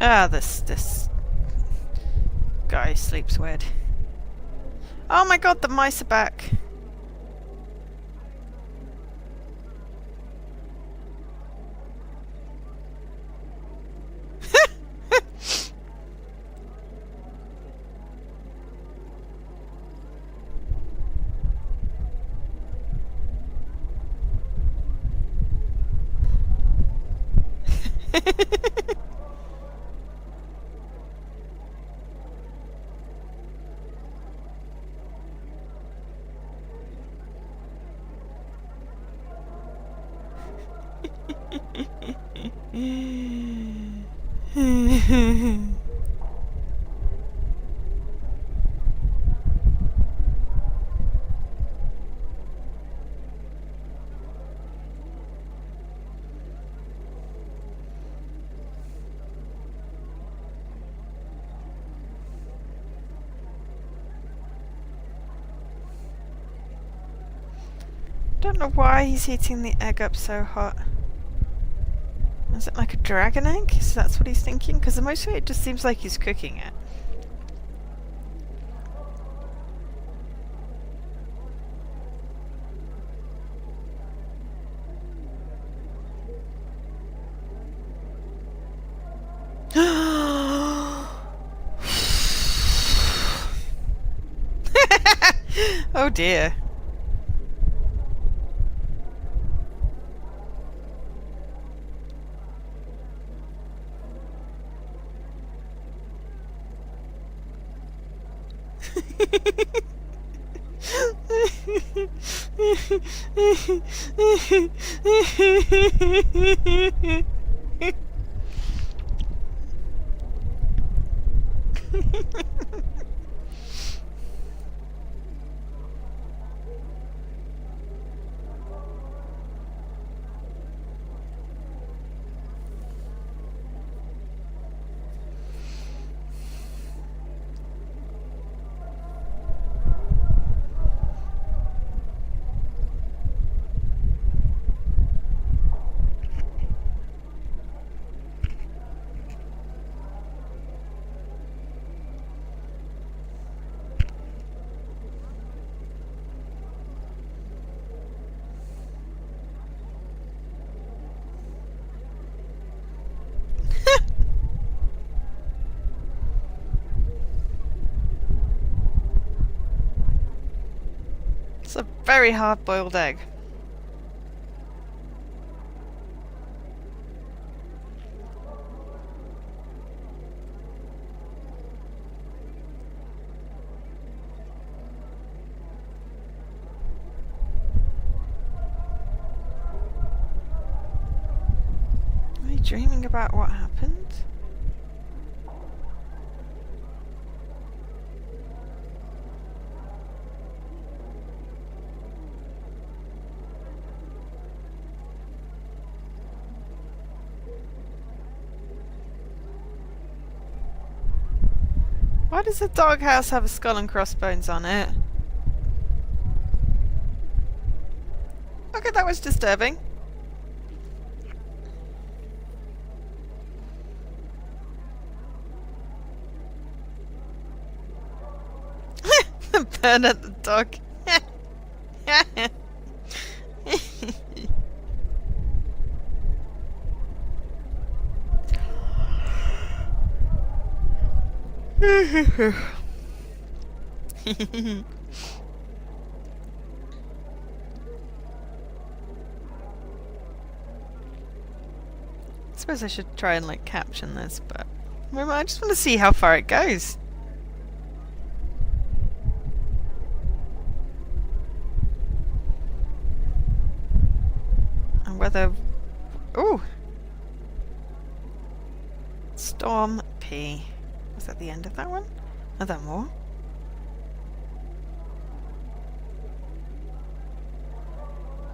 Ah, this guy sleeps weird. Oh my god, the mice are back. Don't know why he's heating the egg up so hot. Is it like a dragon egg? So that's what he's thinking? Because most of it just seems like he's cooking it. Oh dear. It's a very hard-boiled egg. Are you dreaming about what happened? Why does the doghouse have a skull and crossbones on it? Okay, that was disturbing. The bird at the dog. I suppose I should try and like caption this, but I just want to see how far it goes. And whether... Ooh! Storm P. Was that the end of that one? Are there more?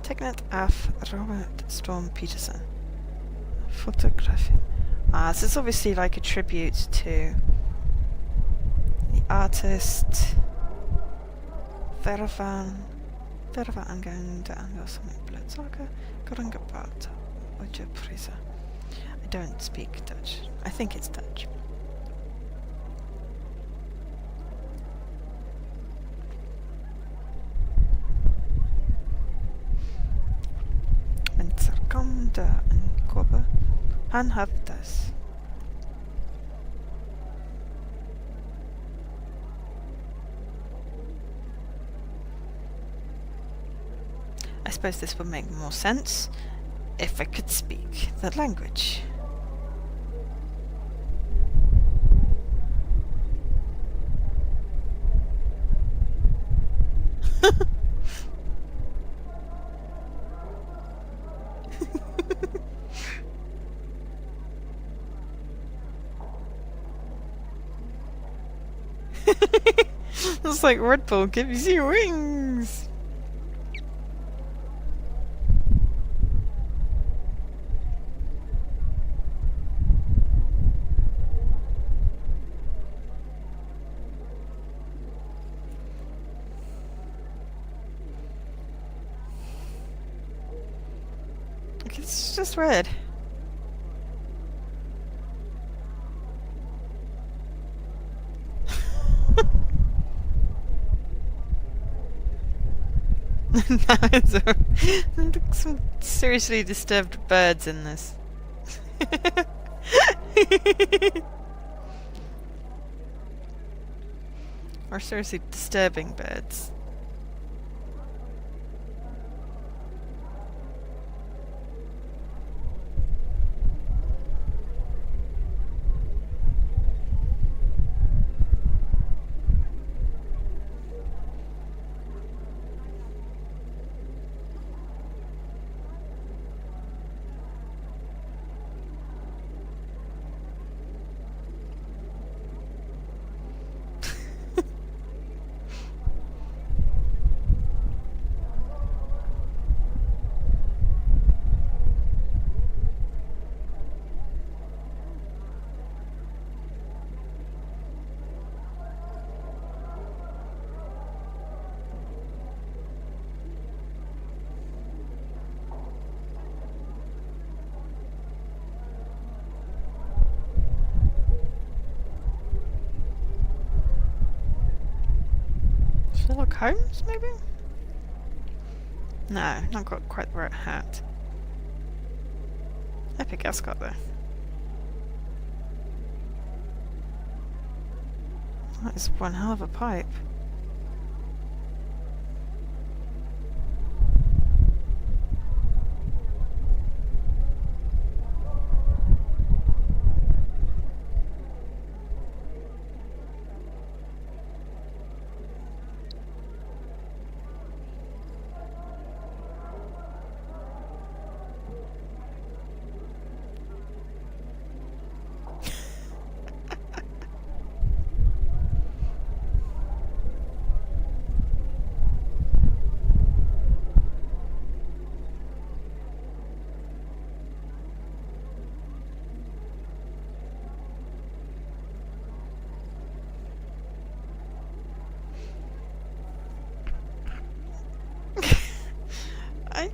Tecknet af Robert Storm Peterson. Photography. This is obviously like a tribute to the artist Vervan angående som blötsaker Gorangapata Ojeprisa. I don't speak Dutch. I think it's Dutch. Mensen kan daar een kobber aan have this. I suppose this would make more sense if I could speak the language. It's like Red Bull gives you wings. It's just red. Some seriously disturbed birds in this. Or seriously disturbing birds. Sherlock Holmes, maybe? No, not got quite the right hat. Epic ascot though. That is one hell of a pipe. I...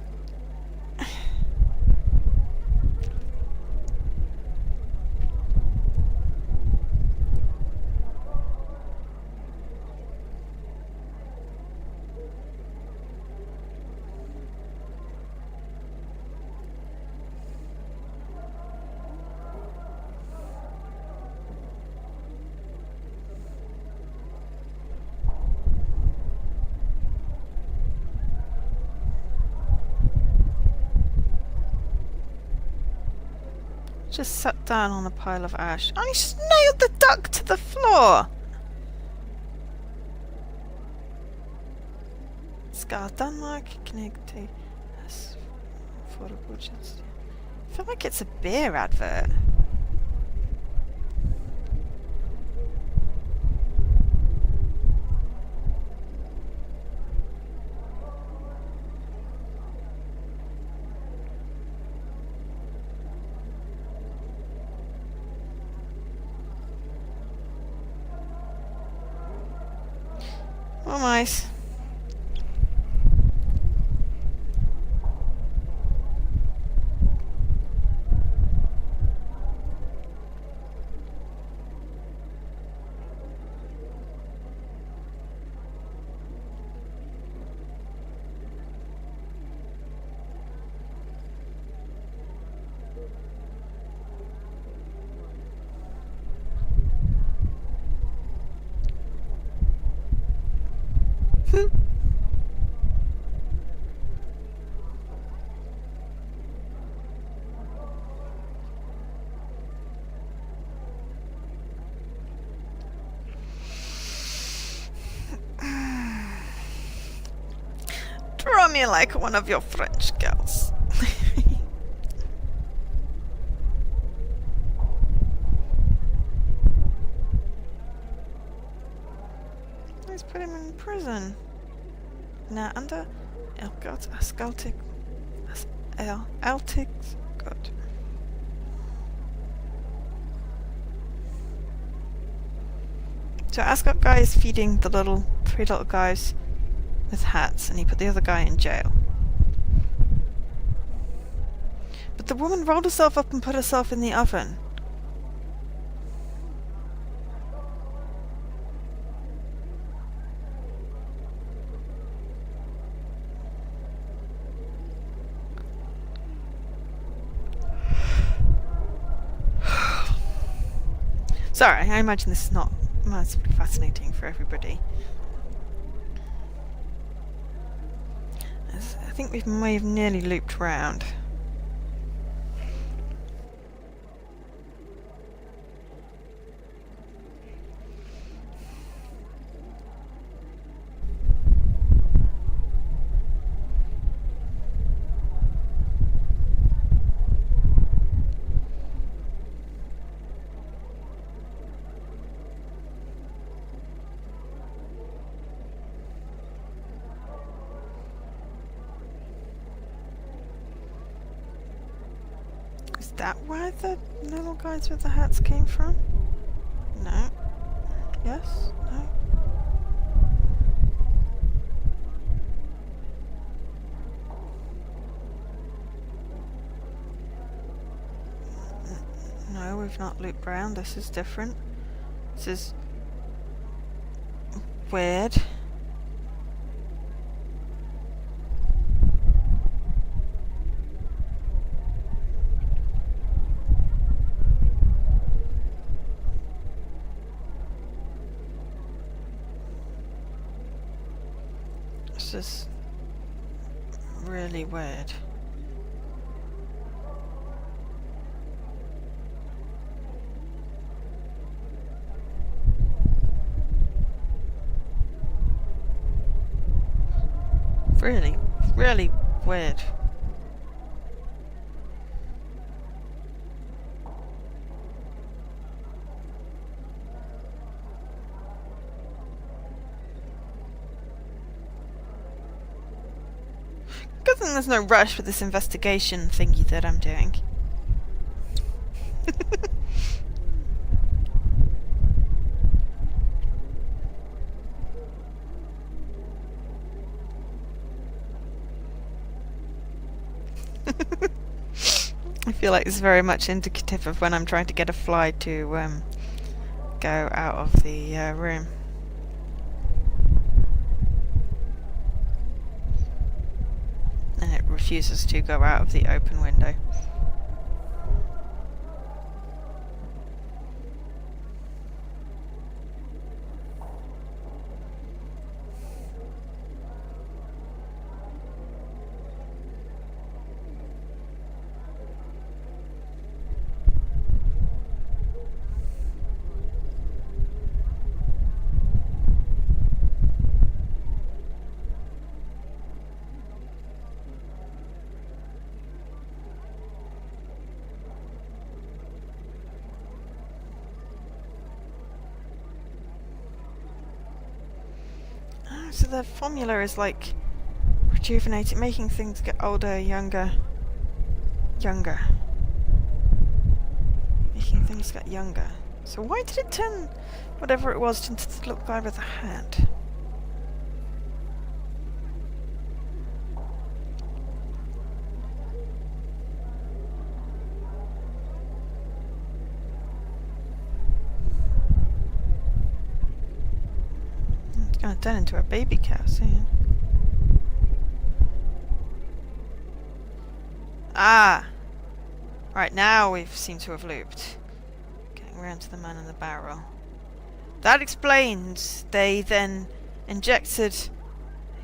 Just sat down on a pile of ash. I just nailed the duck to the floor! Ska Danmark connected as Forgotton. I feel like it's a beer advert. Oh, nice. Draw me like one of your French girls. Let's put him in prison. Now under Elgot Ascaltic Altic God. So Ascot guy is feeding the three little guys with hats, and he put the other guy in jail. But the woman rolled herself up and put herself in the oven. Sorry, I imagine this is not massively fascinating for everybody. I think we may have nearly looped round. Is that where the little guys with the hats came from? No. Yes? No? No, we've not looped round. This is different. This is weird. This is really weird. Really, really weird. Good thing there's no rush with this investigation thingy that I'm doing. I feel like it's very much indicative of when I'm trying to get a fly to go out of the room. And it refuses to go out of the open window. So the formula is like rejuvenating, making things get older, younger. Making things get younger. So why did it turn whatever it was into the little guy with the hat? It's gonna turn into a baby cow soon. Ah! Right, now we seem to have looped. Getting round to the man in the barrel. That explains they then injected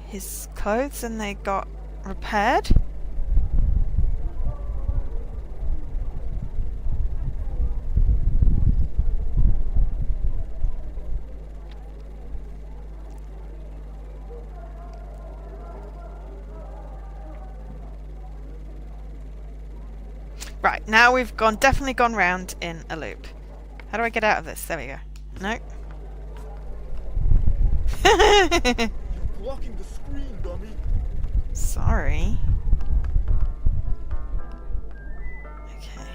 his clothes and they got repaired? Right, now we've definitely gone round in a loop. How do I get out of this? There we go. No. You're blocking the screen, dummy. Sorry. Okay.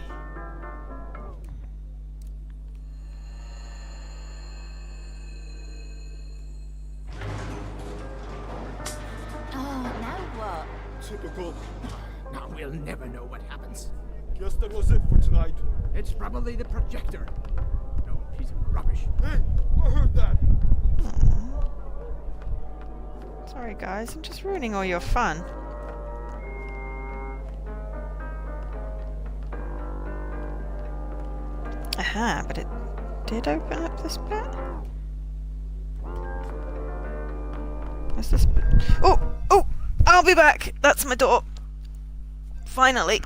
Oh, now what? Typical. Now we'll never know what happens. Guess that was it for tonight. It's probably the projector. No piece of rubbish. Hey, I heard that. Aww. Sorry guys, I'm just ruining all your fun. Aha, but it did open up this bit? What's this bit? Oh! Oh! I'll be back! That's my door. Finally.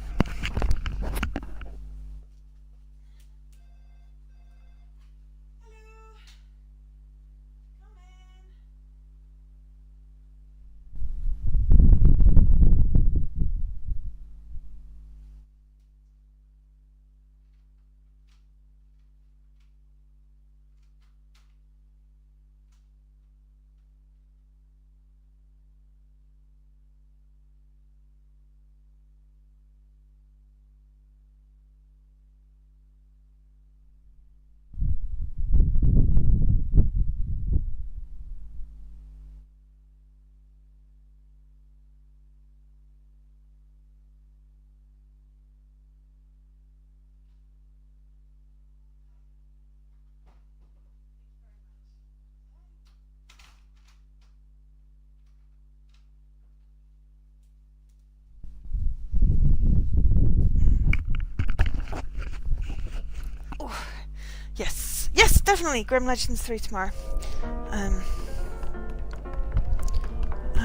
Yes, yes, definitely. Grim Legends 3 tomorrow.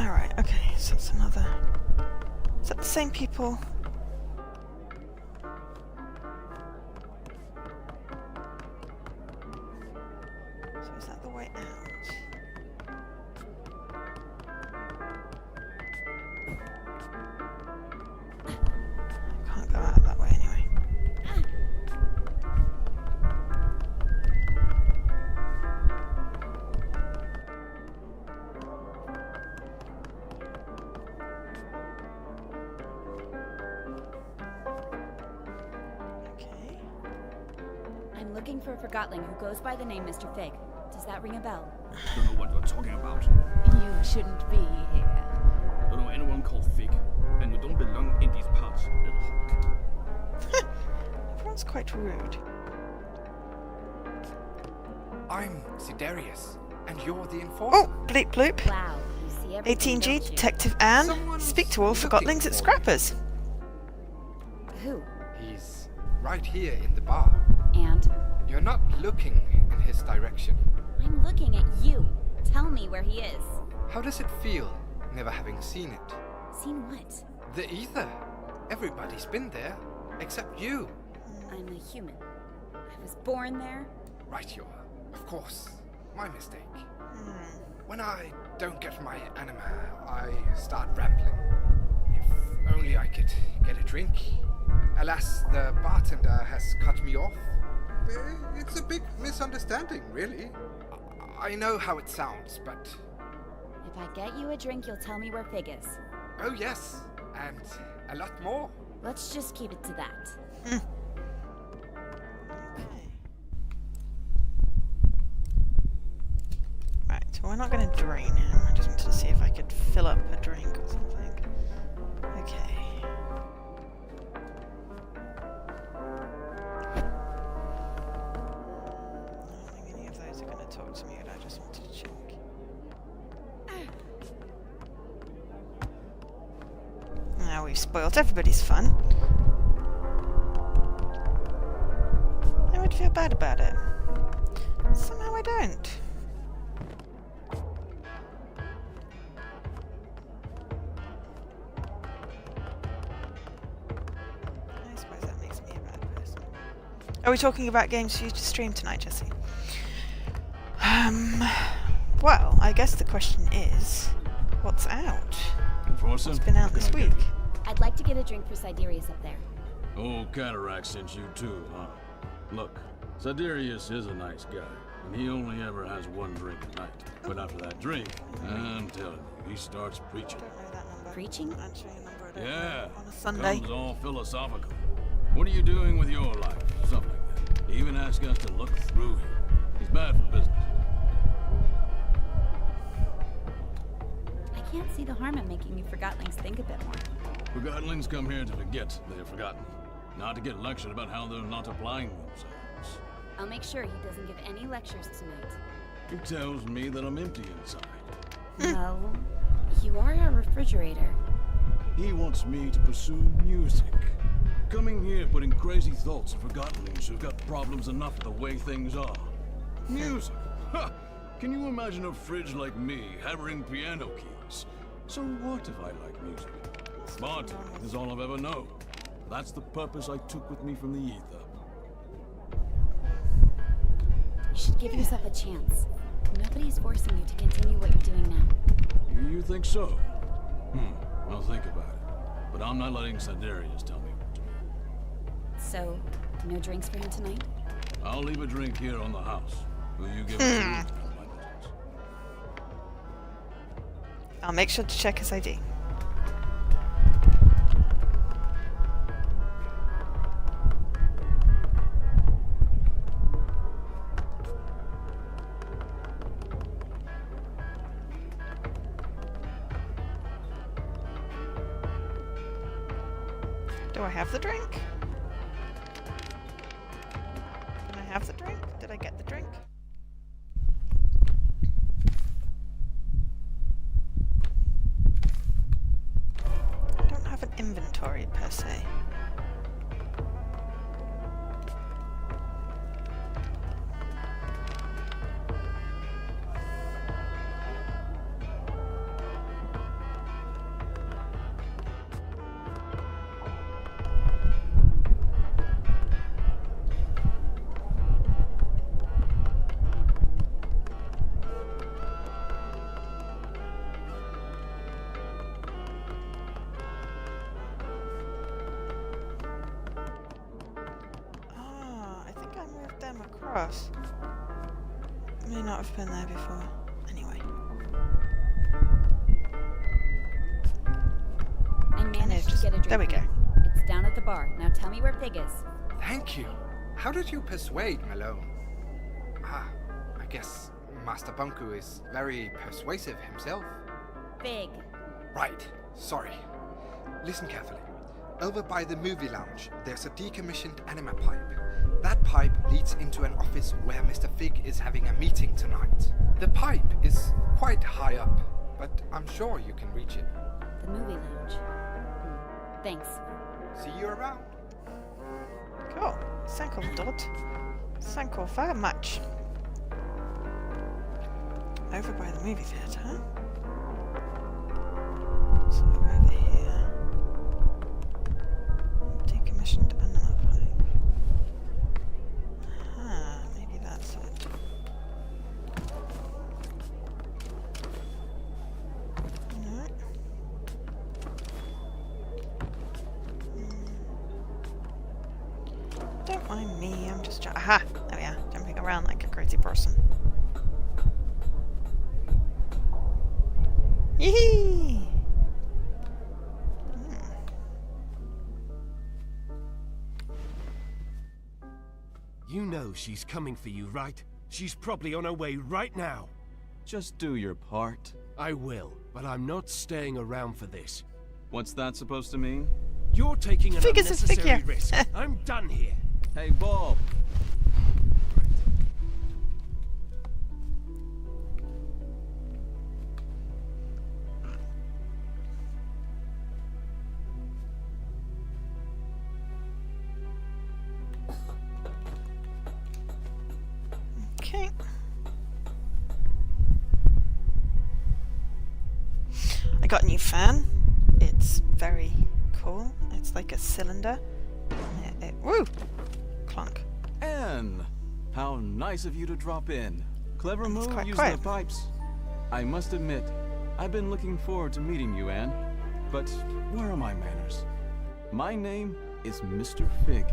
Alright, okay, so it's another... Is that the same people? So is that the way out? I can't go out that way anyway. I'm looking for a Forgotling who goes by the name Mr. Fig. Does that ring a bell? Don't know what you're talking about. You shouldn't be here. Don't know anyone called Fig, and you don't belong in these parts, little hunk. Everyone's quite rude. I'm Sidarius, and you're the enforcer. Oh, bleep bloop. Wow, you see everything, 18G, don't you? Detective Anne. Speak to all Forgotlings at Scrappers. Who? He's right here in the bar. And? You're not looking in his direction. I'm looking at you. Tell me where he is. How does it feel, never having seen it? Seen what? The ether. Everybody's been there, except you. I'm a human. I was born there. Right you are. Of course. My mistake. When I don't get my anima, I start rambling. If only I could get a drink. Alas, the bartender has cut me off. It's a big misunderstanding, really. I know how it sounds, but... If I get you a drink, you'll tell me where Fig is. Oh yes, and a lot more. Let's just keep it to that. Right, so we're not going to drain him. I just wanted to see if I could fill up a drink or something. Okay. I don't think any of those are going to talk to me, but I just wanted to check. Now we've spoilt everybody's fun. I would feel bad about it. Somehow I don't. I suppose that makes me a bad person. Are we talking about games for you to stream tonight, Jesse? Well, I guess the question is, what's out? Enforcer? What's been out this week? I'd like to get a drink for Sidarius up there. Old Cataract sent you too, huh? Look, Sidarius is a nice guy, and he only ever has one drink a night. But after that drink, I'm telling you, he starts preaching. Preaching? Yeah, on a Sunday. Comes all philosophical. What are you doing with your life? Something like that. He even asked us to look through him. He's bad for business. I can't see the harm in making you Forgotlings think a bit more. Forgotlings come here to forget they have forgotten, not to get lectured about how they're not applying themselves. I'll make sure he doesn't give any lectures tonight. He tells me that I'm empty inside. Well, you are a refrigerator. He wants me to pursue music. Coming here putting crazy thoughts of Forgotlings who've got problems enough the way things are. Music? Ha! Can you imagine a fridge like me hammering piano keys? So what if I like music? Bartending is all I've ever known. That's the purpose I took with me from the ether. You should give yourself a chance. Nobody's forcing you to continue what you're doing now. You think so? I'll think about it. But I'm not letting Sidarius tell me what to do. So, no drinks for him tonight? I'll leave a drink here on the house. Will you give it to me? I'll make sure to check his ID. Do I have the drink? Can I have the drink? Did I get the drink? I don't have an inventory per se. across. May not have been there before. Anyway. I managed to get a drink. There we go. It's down at the bar. Now tell me where Fig is. Thank you. How did you persuade Malone? Ah, I guess Master Bunku is very persuasive himself. Fig. Right. Sorry. Listen carefully. Over by the movie lounge, there's a decommissioned anima pipe. That pipe leads into an office where Mr. Fig is having a meeting tonight. The pipe is quite high up, but I'm sure you can reach it. The movie lounge. Thanks. See you around. Cool. Thank you, Dot. Thank you very much. Over by the movie theatre, huh? So we're over here. Decommissioned anima pipe. Ah, maybe that's it. No. Don't mind me, I'm just aha! There we are, jumping around like a crazy person. Yee! You know she's coming for you, right? She's probably on her way right now. Just do your part. I will, but I'm not staying around for this. What's that supposed to mean? You're taking an unnecessary risk. I'm done here. Hey, Bob. Okay. I got a new fan. It's very cool. It's like a cylinder. Woo! Clunk. Anne! How nice of you to drop in. Clever move using quiet. the pipes. I must admit, I've been looking forward to meeting you, Anne. But where are my manners? My name is Mr. Fig.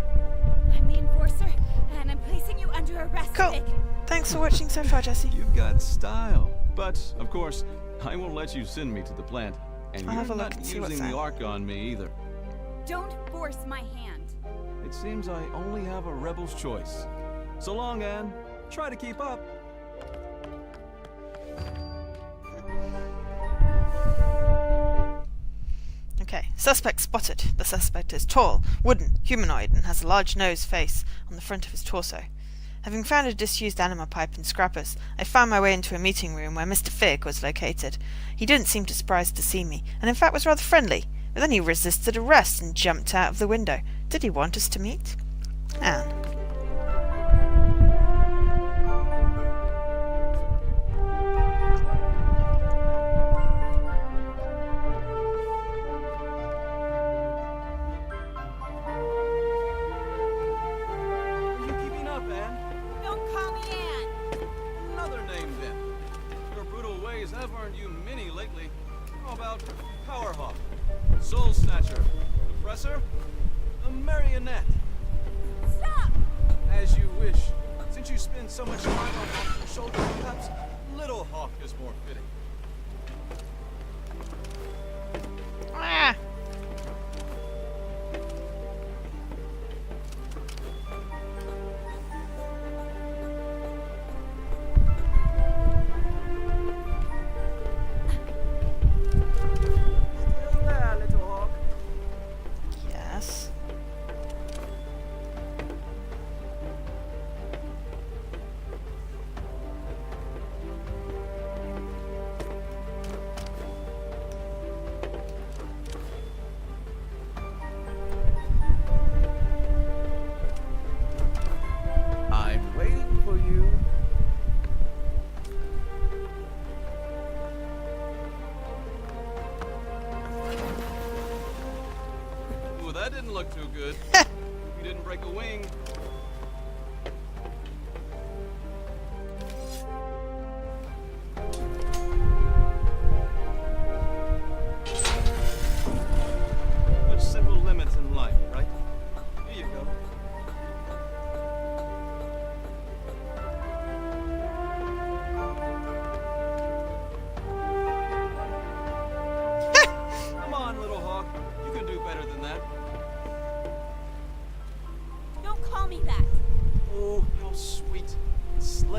I'm the enforcer, and I'm placing you under arrest, Cool. Fig. Thanks for watching so far, Jesse. You've got style. But, of course, I won't let you send me to the plant. And I'll have you're a look not and see what's using the out. arc on me either. Don't force my hand. It seems I only have a rebel's choice. So long, Anne. Try to keep up. Okay, suspect spotted. The suspect is tall, wooden, humanoid, and has a large nose face on the front of his torso. Having found a disused anima pipe and scrappers, I found my way into a meeting room where Mr. Fig was located. He didn't seem too surprised to see me, and in fact was rather friendly, but then he resisted arrest and jumped out of the window. Did he want us to meet? Anne. Are you keeping up, Anne? Don't call me Anne. Another name, then. Your brutal ways have earned you many lately. How about Powerhawk, Soul Snatcher, Oppressor, a Marionette? Stop! As you wish. Since you spend so much time on Hawk's shoulder, perhaps Little Hawk is more fitting. Ah! Still there, Little Hawk. Yes. I'm waiting for you. Ooh, that didn't look too good. You didn't break a wing. Such simple limits in life, right? Here you go.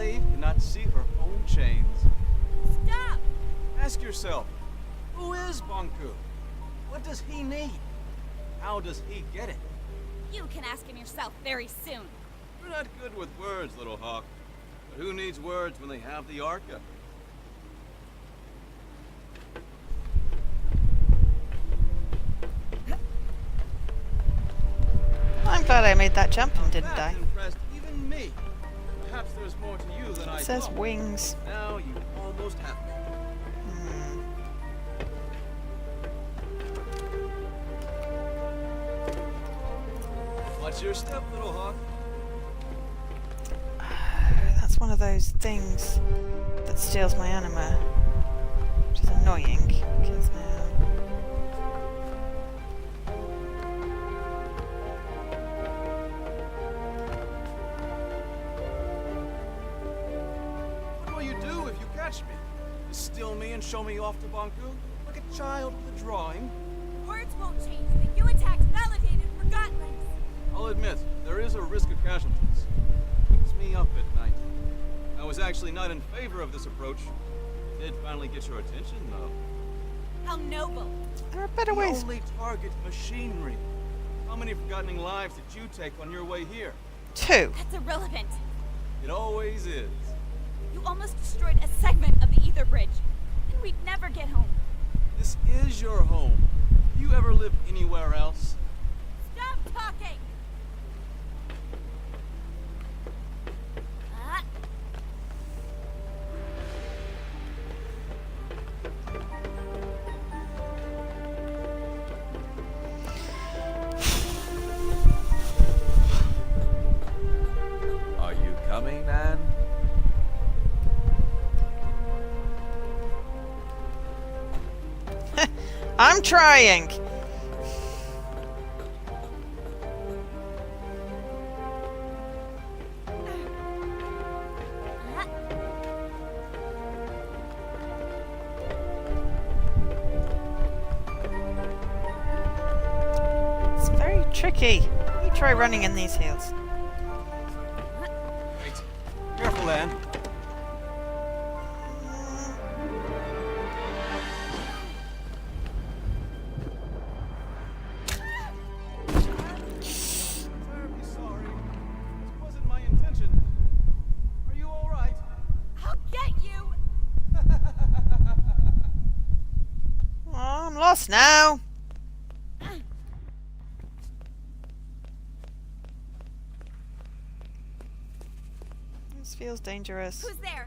slave cannot see her own chains. Stop! Ask yourself, who is Bonku? What does he need? How does he get it? You can ask him yourself very soon. You're not good with words, little hawk. But who needs words when they have the Arca? I'm glad I made that jump and didn't die. Impressed even me. Perhaps there's more to you than I It says thought. wings. Now you almost have me. What's your step, little hawk? That's one of those things that steals my anima. Which is annoying, because now... What will you do if you catch me? Just steal me and show me off to Bonku? Like a child with a drawing? Words won't change. The U attack validated Forgotton. I'll admit, there is a risk of casualties. Keeps me up at night. I was actually not in favor of this approach. Did finally get your attention, though. How noble. There are better ways. Only target machinery. How many forgotten lives did you take on your way here? 2. That's irrelevant. It always is. You almost destroyed a segment of the ether bridge, and we'd never get home. This is your home. Do you ever live anywhere else? Stop talking! Are you coming, Nan? I'm trying! It's very tricky. You try running in these hills. Wait. Careful, Anne. Terribly sorry. This wasn't my intention. Are you all right? I'll get you! Oh, I'm lost now. This feels dangerous. Who's there?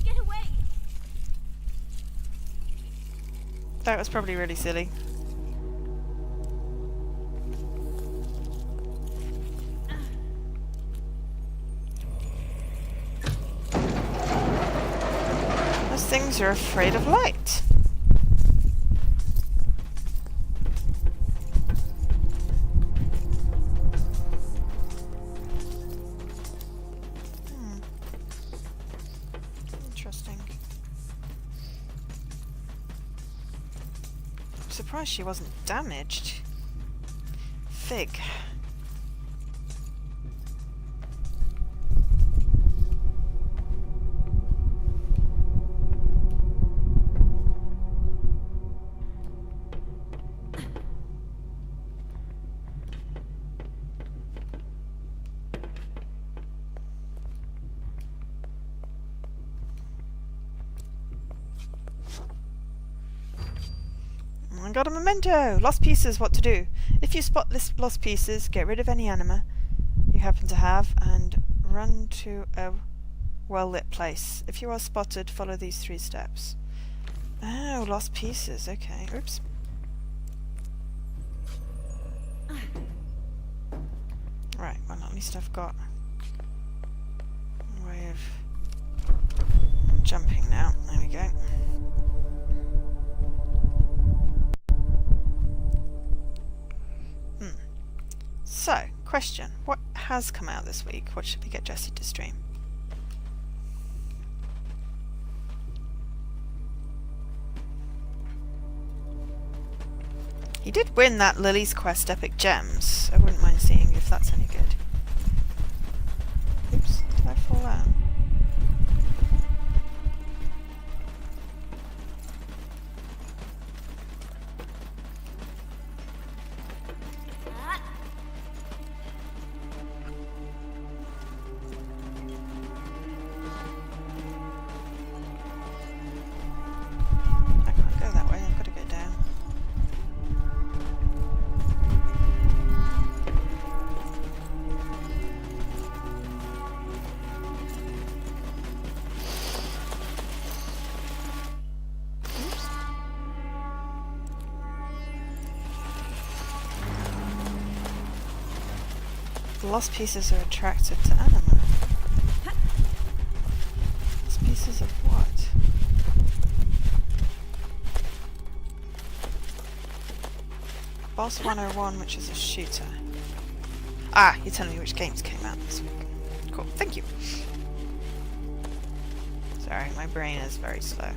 Get away! That was probably really silly. Those things are afraid of light. Interesting. I'm surprised she wasn't damaged. Fig. I got a memento! Lost pieces, what to do. If you spot lost pieces, get rid of any anima you happen to have and run to a well-lit place. If you are spotted, follow these 3 steps. Oh, lost pieces, okay. Oops. At least I've got a way of jumping now. There we go. So, question. What has come out this week? What should we get Jesse to stream? He did win that Lily's Quest Epic Gems. I wouldn't mind seeing if that's any good. Oops, did I fall out? I can't go that way, I've got to go down. The lost pieces are attracted to anima. Lost pieces of what? Boss 101, which is a shooter. Ah, you're telling me which games came out this week. Cool, thank you. Sorry, my brain is very slow.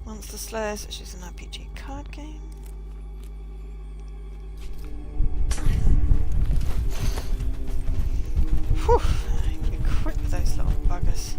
Monster Slayers, which is an RPG card game. Whew! You quit with those little buggers.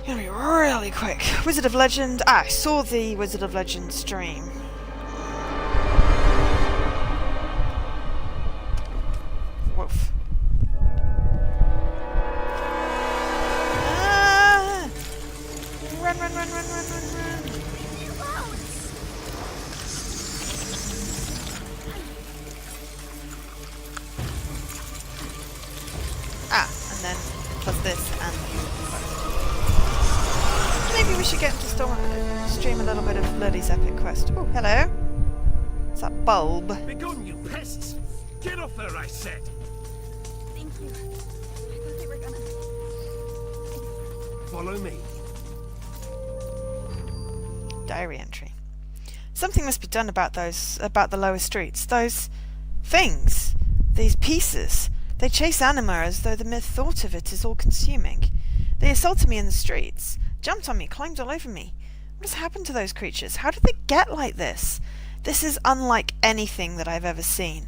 Gonna be really quick. Wizard of Legend. Ah, I saw the Wizard of Legend stream. Woof. Ah! Run, run, run, run, run, run, run. Ah, and then plus this and maybe we should get to stream a little bit of Lily's Epic Quest. Oh, hello. It's that bulb. Begone, you pests! Get off her, I said! Thank you. I thought they were gonna... Follow me. Diary entry. Something must be done about the lower streets. Those things. These pieces. They chase anima as though the mere thought of it is all-consuming. They assaulted me in the streets. Jumped on me, climbed all over me. What has happened to those creatures? How did they get like this? This is unlike anything that I've ever seen.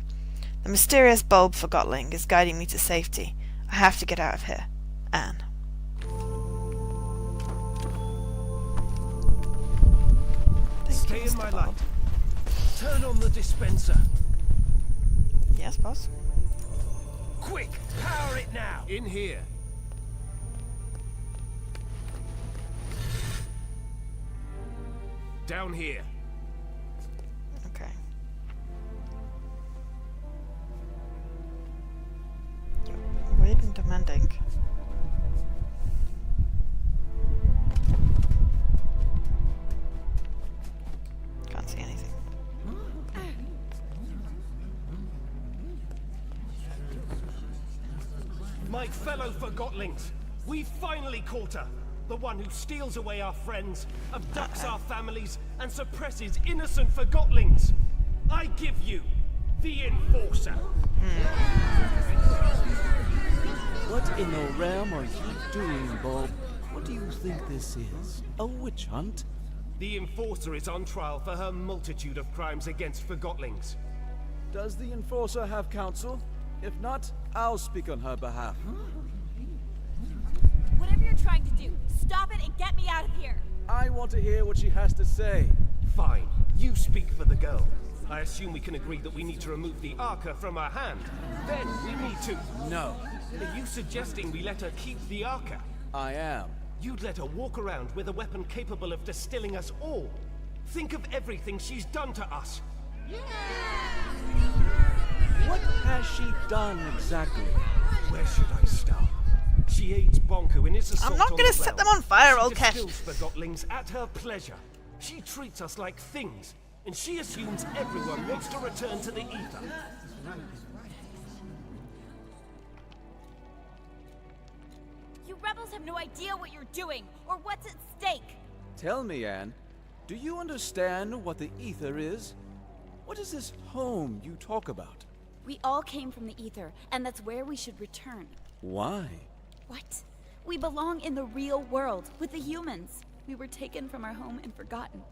The mysterious bulb Forgotling is guiding me to safety. I have to get out of here. Anne. Stay in my light. Turn on the dispenser. Yes, boss. Quick, power it now. In here. Down here. Okay. Weird and demanding. Can't see anything. My fellow Forgotlings, we finally caught her. The one who steals away our friends, abducts our families, and suppresses innocent Forgotlings. I give you the Enforcer. What in the realm are you doing, Bob? What do you think this is? A witch hunt? The Enforcer is on trial for her multitude of crimes against Forgotlings. Does the Enforcer have counsel? If not, I'll speak on her behalf. Whatever you're trying to do, stop it and get me out of here. I want to hear what she has to say. Fine, you speak for the girl. I assume we can agree that we need to remove the Arca from her hand. Then we need to... No. Are you suggesting we let her keep the Arca? I am. You'd let her walk around with a weapon capable of distilling us all. Think of everything she's done to us. What has she done exactly? Where should I start? She aids Bonku in his assault I'm not going to set them on fire, old cat. She distills Forgotlings at her pleasure. She treats us like things, and she assumes everyone wants to return to the ether. You rebels have no idea what you're doing, or what's at stake. Tell me, Anne, do you understand what the ether is? What is this home you talk about? We all came from the ether, and that's where we should return. Why? What? We belong in the real world, with the humans. We were taken from our home and forgotten.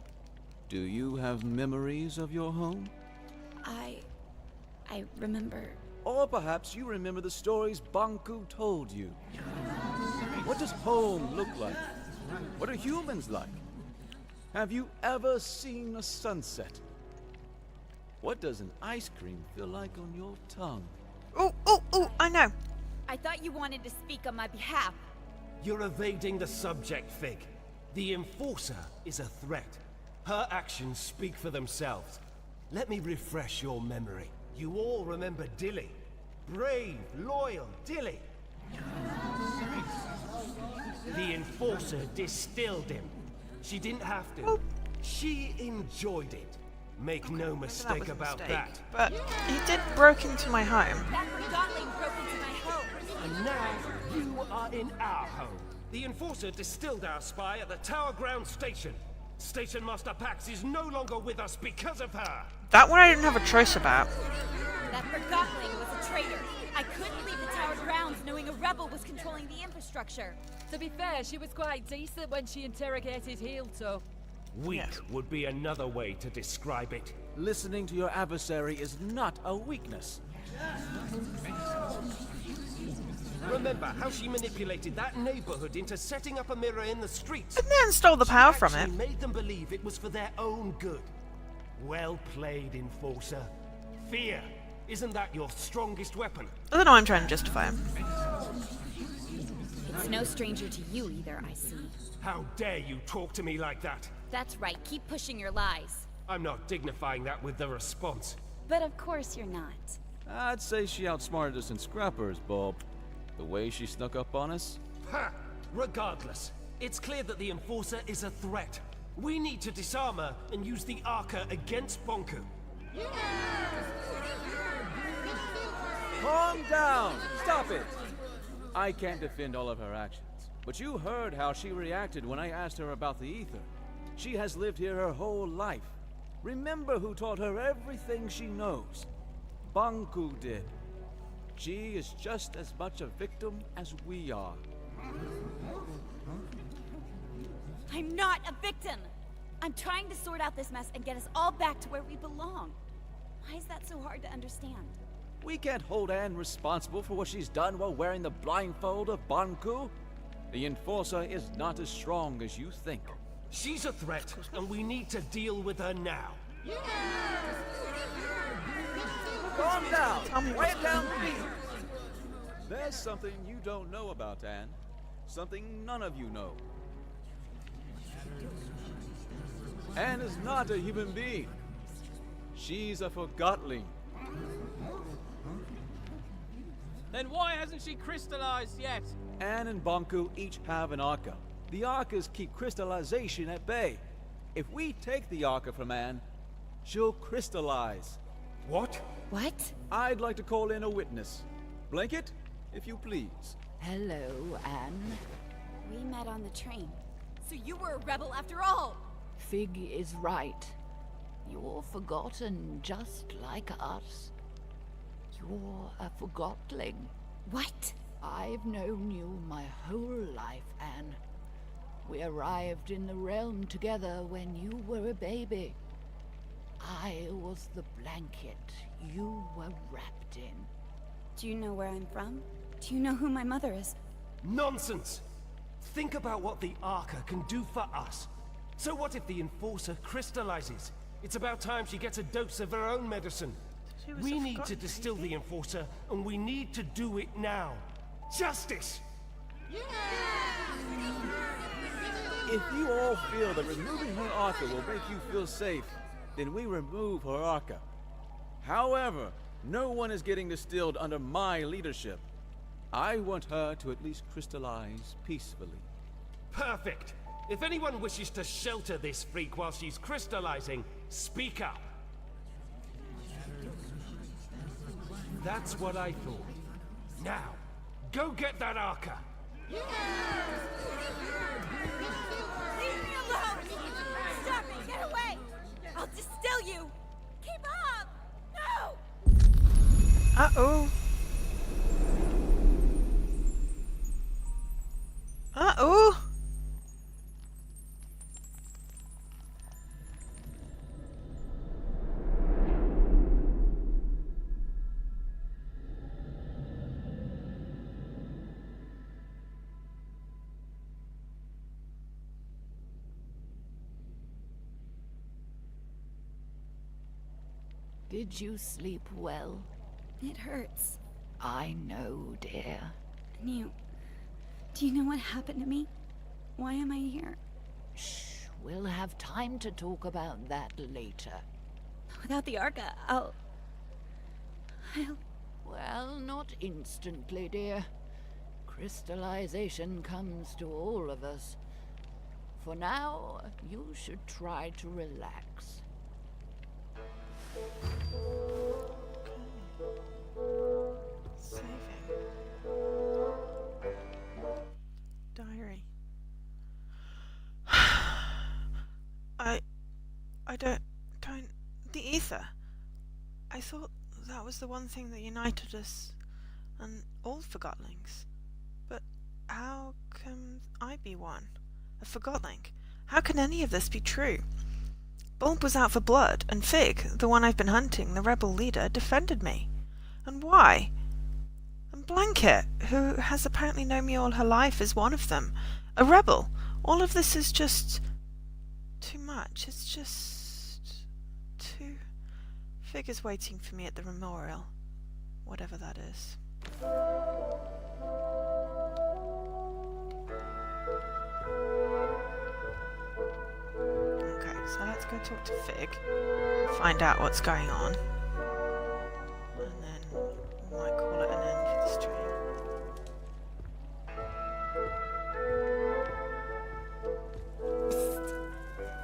Do you have memories of your home? I remember... Or perhaps you remember the stories Bonku told you. What does home look like? What are humans like? Have you ever seen a sunset? What does an ice cream feel like on your tongue? Oh, I know. I thought you wanted to speak on my behalf. You're evading the subject, Fig. The Enforcer is a threat. Her actions speak for themselves. Let me refresh your memory. You all remember Dilly. Brave, loyal Dilly. The Enforcer distilled him. She didn't have to. She enjoyed it. Make no mistake about that. But he did break into my home. That Forgotling broke into my home. And now you are in our home. The Enforcer distilled our spy at the Tower Ground Station. Station Master Pax is no longer with us because of her. That one I didn't have a choice about. That Forgotling was a traitor. I couldn't leave the Tower grounds knowing a rebel was controlling the infrastructure. To be fair, she was quite decent when she interrogated Heelto. Weak would be another way to describe it. Listening to your adversary is not a weakness. Remember how she manipulated that neighborhood into setting up a mirror in the streets? And then stole the power from it. She made them believe it was for their own good. Well played, Enforcer. Fear. Isn't that your strongest weapon? I don't know, I'm trying to justify him. It's no stranger to you either, I see. How dare you talk to me like that? That's right, keep pushing your lies. I'm not dignifying that with the response. But of course you're not. I'd say she outsmarted us in scrappers, Bob. The way she snuck up on us. Ha! Regardless, it's clear that the Enforcer is a threat. We need to disarm her and use the Arca against Bonku. Calm down! Stop it! I can't defend all of her actions, but you heard how she reacted when I asked her about the ether. She has lived here her whole life. Remember who taught her everything she knows. Bonku did. She is just as much a victim as we are. I'm not a victim! I'm trying to sort out this mess and get us all back to where we belong. Why is that so hard to understand? We can't hold Anne responsible for what she's done while wearing the blindfold of Banku. The Enforcer is not as strong as you think. She's a threat, and we need to deal with her now. Calm down! Quiet down, please! There's something you don't know about Anne. Something none of you know. Anne is not a human being. She's a Forgottling. Then why hasn't she crystallized yet? Anne and Banku each have an Arca. The Arcas keep crystallization at bay. If we take the Arca from Anne, she'll crystallize. What? What? I'd like to call in a witness. Blanket, if you please. Hello, Anne. We met on the train. So you were a rebel after all! Fig is right. You're forgotten just like us. You're a Forgottling. What? I've known you my whole life, Anne. We arrived in the realm together when you were a baby. I was the blanket you were wrapped in. Do you know where I'm from? Do you know who my mother is? Nonsense! Think about what the Arca can do for us. So what if the Enforcer crystallizes? It's about time she gets a dose of her own medicine. We need to distill the Enforcer, and we need to do it now. Justice! If you all feel that removing her Arca will make you feel safe, then we remove her Arca. However, no one is getting distilled under my leadership. I want her to at least crystallize peacefully. Perfect! If anyone wishes to shelter this freak while she's crystallizing, speak up. That's what I thought. Now, go get that Arca! Leave me alone! Stop it! Get away! I'll distill you! Keep up! No! Uh-oh. Uh-oh. Did you sleep well? It hurts. I know, dear. Do you know what happened to me? Why am I here? Shh, we'll have time to talk about that later. Without the Arca, I'll... Well, not instantly, dear. Crystallization comes to all of us. For now, you should try to relax. Saving. Diary. I don't... The ether. I thought that was the one thing that united us and all Forgottlings. But how can I be one? A Forgottling? How can any of this be true? Bulb was out for blood, and Fig, the one I've been hunting, the rebel leader, defended me. And why? And Blanket, who has apparently known me all her life, is one of them. A rebel. All of this is just... too much. It's just... too... Fig is waiting for me at the memorial. Whatever that is. Okay, so let's go talk to Fig. Find out what's going on. And then we might call it an end for the stream.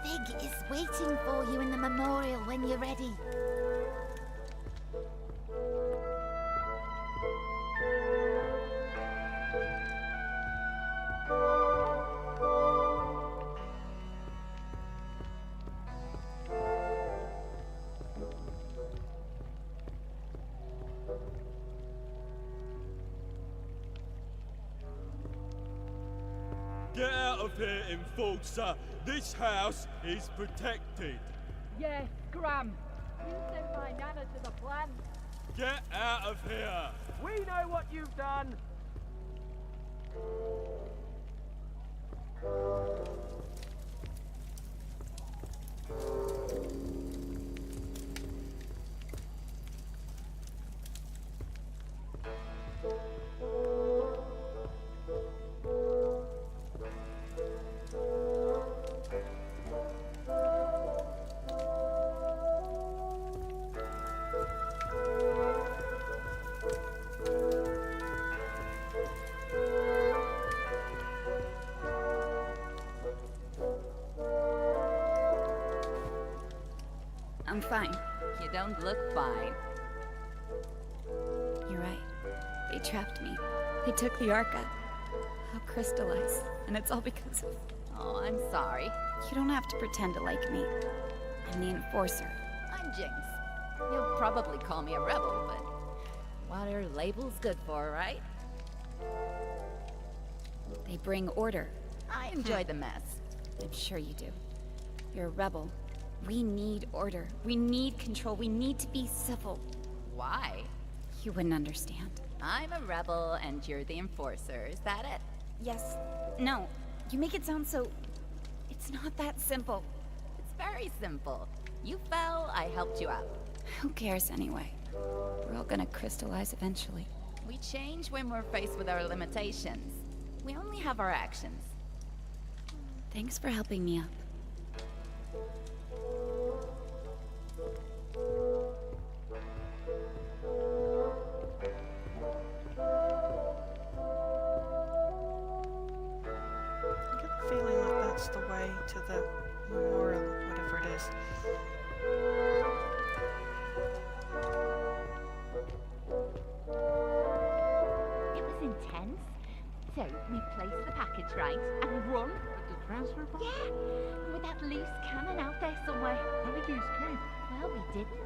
Fig is waiting for you in the memorial when you're ready. Get out out of here, Enforcer! This house is protected! Yes, Graham. You sent my nana to the plant. Get out of here! We know what you've done. I'm fine. You don't look fine. You're right. They trapped me. They took the Arca. I'll crystallize. And it's all because of... Oh, I'm sorry. You don't have to pretend to like me. I'm the Enforcer. I'm Jinx. You'll probably call me a rebel, but what are labels good for, right? They bring order. I enjoy the mess. I'm sure you do. You're a rebel. We need order. We need control. We need to be civil. Why? You wouldn't understand. I'm a rebel and you're the enforcer. Is that it? Yes. No. You make it sound so... It's not that simple. It's very simple. You fell, I helped you out. Who cares anyway? We're all gonna crystallize eventually. We change when we're faced with our limitations. We only have our actions. Thanks for helping me up. Feeling like that's the way to the memorial, whatever it is. It was intense. So we placed the package right and run. The transfer box? Yeah, and with that loose cannon out there somewhere. How did you escape? Well, we didn't.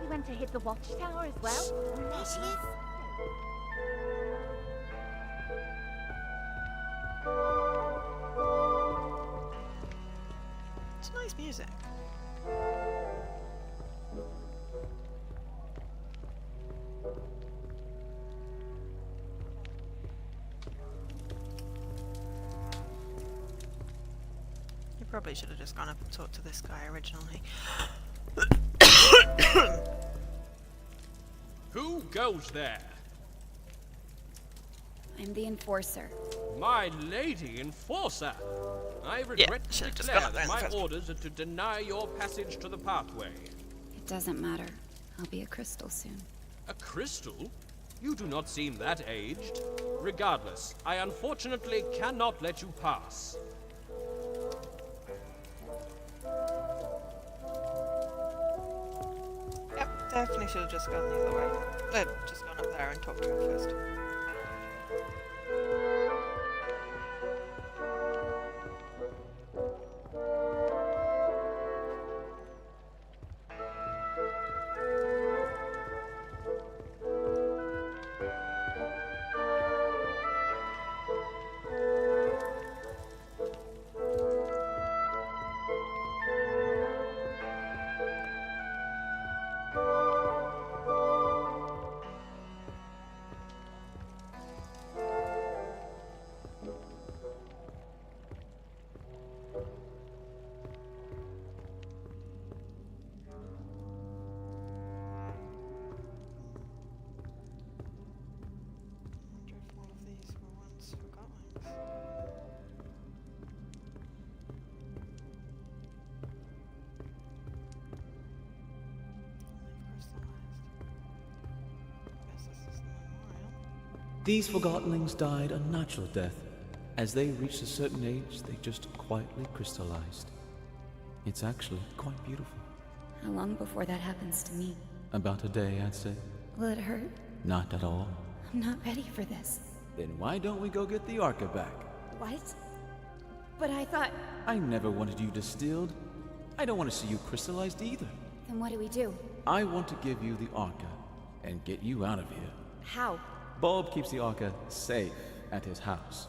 We went to hit the watchtower as well. There she is. It's nice music. You probably should have just gone up and talked to this guy originally. Who goes there? I'm the Enforcer. My lady Enforcer! I regret to declare that my orders are to deny your passage to the pathway. It doesn't matter. I'll be a crystal soon. A crystal? You do not seem that aged. Regardless, I unfortunately cannot let you pass. Yep, definitely should have just gone the other way. Just gone up there and talked to him first. These Forgottonlings died a natural death. As they reached a certain age, they just quietly crystallized. It's actually quite beautiful. How long before that happens to me? About a day, I'd say. Will it hurt? Not at all. I'm not ready for this. Then why don't we go get the Arca back? What? But I thought... I never wanted you distilled. I don't want to see you crystallized either. Then what do we do? I want to give you the Arca and get you out of here. How? Bulb keeps the Arca safe at his house.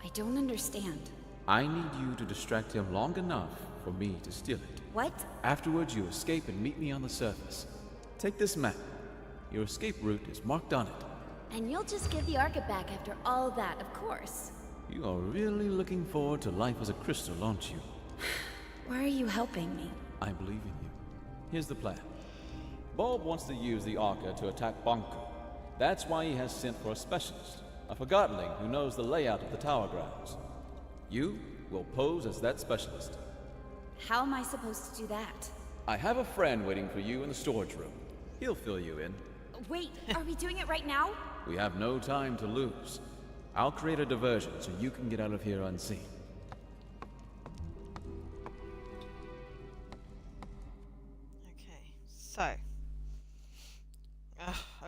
I don't understand. I need you to distract him long enough for me to steal it. What? Afterwards, you escape and meet me on the surface. Take this map. Your escape route is marked on it. And you'll just give the Arca back after all that, of course. You are really looking forward to life as a crystal, aren't you? Why are you helping me? I believe in you. Here's the plan. Bulb wants to use the Arca to attack Banku. That's why he has sent for a specialist, a Forgottonling who knows the layout of the tower grounds. You will pose as that specialist. How am I supposed to do that? I have a friend waiting for you in the storage room. He'll fill you in. Wait, are we doing it right now? We have no time to lose. I'll create a diversion so you can get out of here unseen. Okay, so...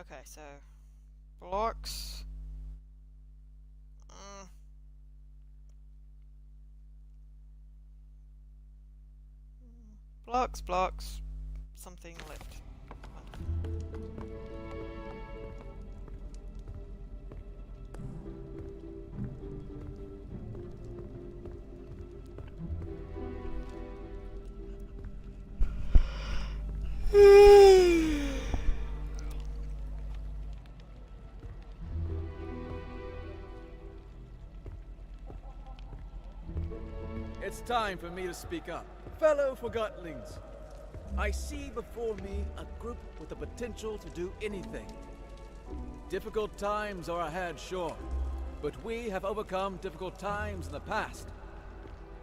okay, so... blocks... blocks, something left. It's time for me to speak up. Fellow Forgottonlings, I see before me a group with the potential to do anything. Difficult times are ahead, sure, but we have overcome difficult times in the past.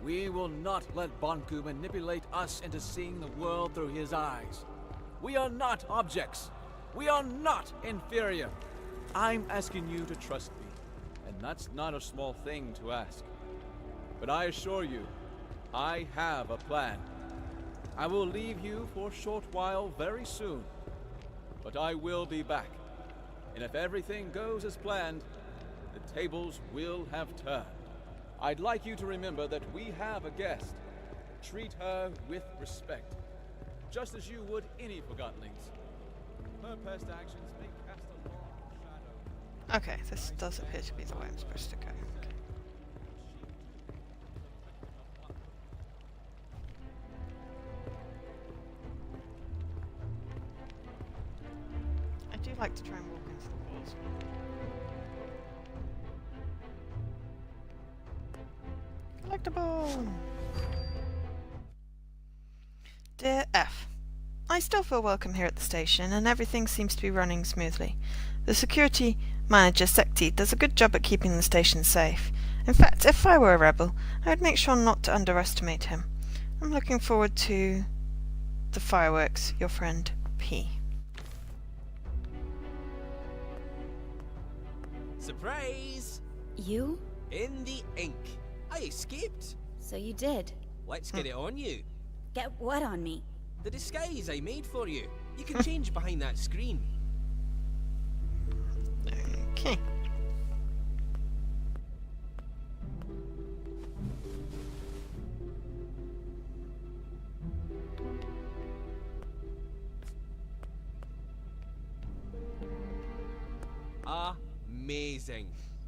We will not let Banku manipulate us into seeing the world through his eyes. We are not objects. We are not inferior. I'm asking you to trust me, and that's not a small thing to ask. But I assure you, I have a plan. I will leave you for a short while very soon, but I will be back. And if everything goes as planned, the tables will have turned. I'd like you to remember that we have a guest. Treat her with respect, just as you would any Forgottonlings. Her past actions may cast a long shadow. Okay, this does appear to be the way I'm supposed to go. Okay. I do like to try and walk into the walls. Collectible! Dear F, I still feel welcome here at the station, and everything seems to be running smoothly. The security manager, Sekti, does a good job at keeping the station safe. In fact, if I were a rebel, I would make sure not to underestimate him. I'm looking forward to the fireworks, your friend, P. Surprise! You? In the ink. I escaped. So you did. Let's get it on you. Get what on me? The disguise I made for you. You can change behind that screen. Okay. Amazing.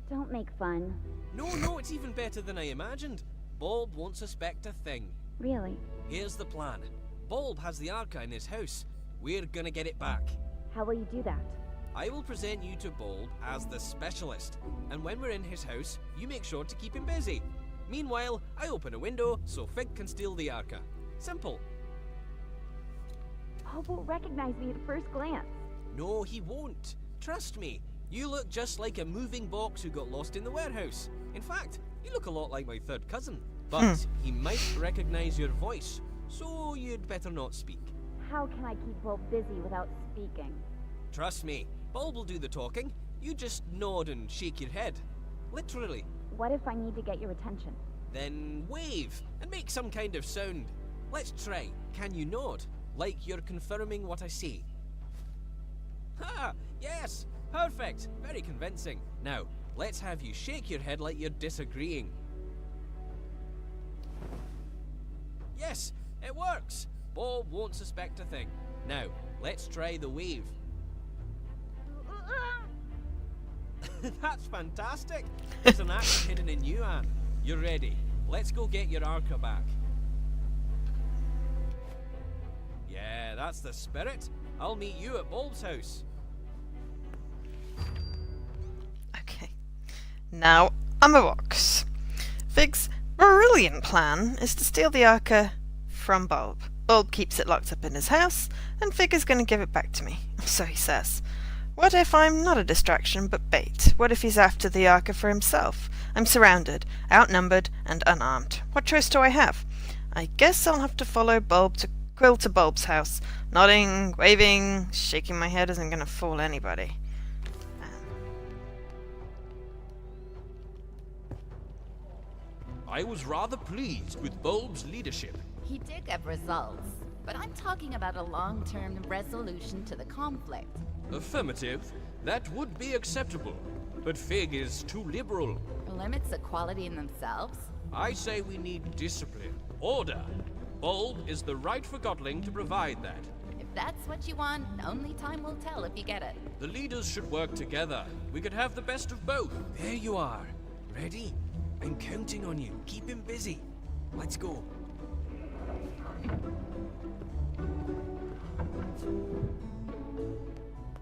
Don't make fun. No, it's even better than I imagined. Bulb won't suspect a thing. Really? Here's the plan. Bulb has the Arca in his house. We're gonna get it back. How will you do that? I will present you to Bulb as the specialist, and when we're in his house, you make sure to keep him busy. Meanwhile, I open a window so Fig can steal the Arca. Simple. Bulb will recognize me at first glance. No, he won't. Trust me. You look just like a moving box who got lost in the warehouse. In fact, you look a lot like my third cousin. But he might recognize your voice, so you'd better not speak. How can I keep Bulb busy without speaking? Trust me, Bulb will do the talking. You just nod and shake your head. Literally. What if I need to get your attention? Then wave and make some kind of sound. Let's try. Can you nod? Like you're confirming what I say. Ha! Yes! Perfect! Very convincing. Now, let's have you shake your head like you're disagreeing. Yes, it works! Bulb won't suspect a thing. Now, let's try the wave. That's fantastic! There's an action hidden in you, Anne. You're ready. let's go get your Arca back. Yeah, that's the spirit. I'll meet you at Bulb's house. Okay. Now, I'm a box. Fig's brilliant plan is to steal the Arca from Bulb. Bulb keeps it locked up in his house, and Fig is going to give it back to me. So he says. What if I'm not a distraction but bait? What if he's after the Arca for himself? I'm surrounded, outnumbered, and unarmed. What choice do I have? I guess I'll have to follow Quill to Bulb's house. Nodding, waving, shaking my head isn't going to fool anybody. I was rather pleased with Bulb's leadership. He did get results, but I'm talking about a long-term resolution to the conflict. Affirmative. That would be acceptable. But Fig is too liberal. Limits equality in themselves? I say we need discipline. Order. Bulb is the right Forgotling to provide that. If that's what you want, only time will tell if you get it. The leaders should work together. We could have the best of both. There you are. Ready? I'm counting on you. Keep him busy. Let's go.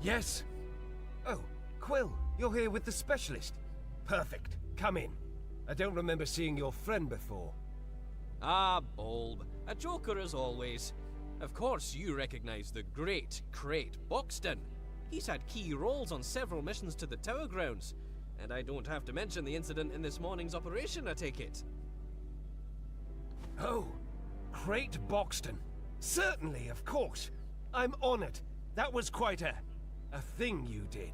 Yes? Oh, Quill, you're here with the specialist. Perfect. Come in. I don't remember seeing your friend before. Ah, Bulb. A joker as always. Of course you recognize the great Crate Buxton. He's had key roles on several missions to the Tower Grounds. And I don't have to mention the incident in this morning's operation, I take it. Oh, Crate Buxton. Certainly, of course. I'm honored. That was quite a thing you did.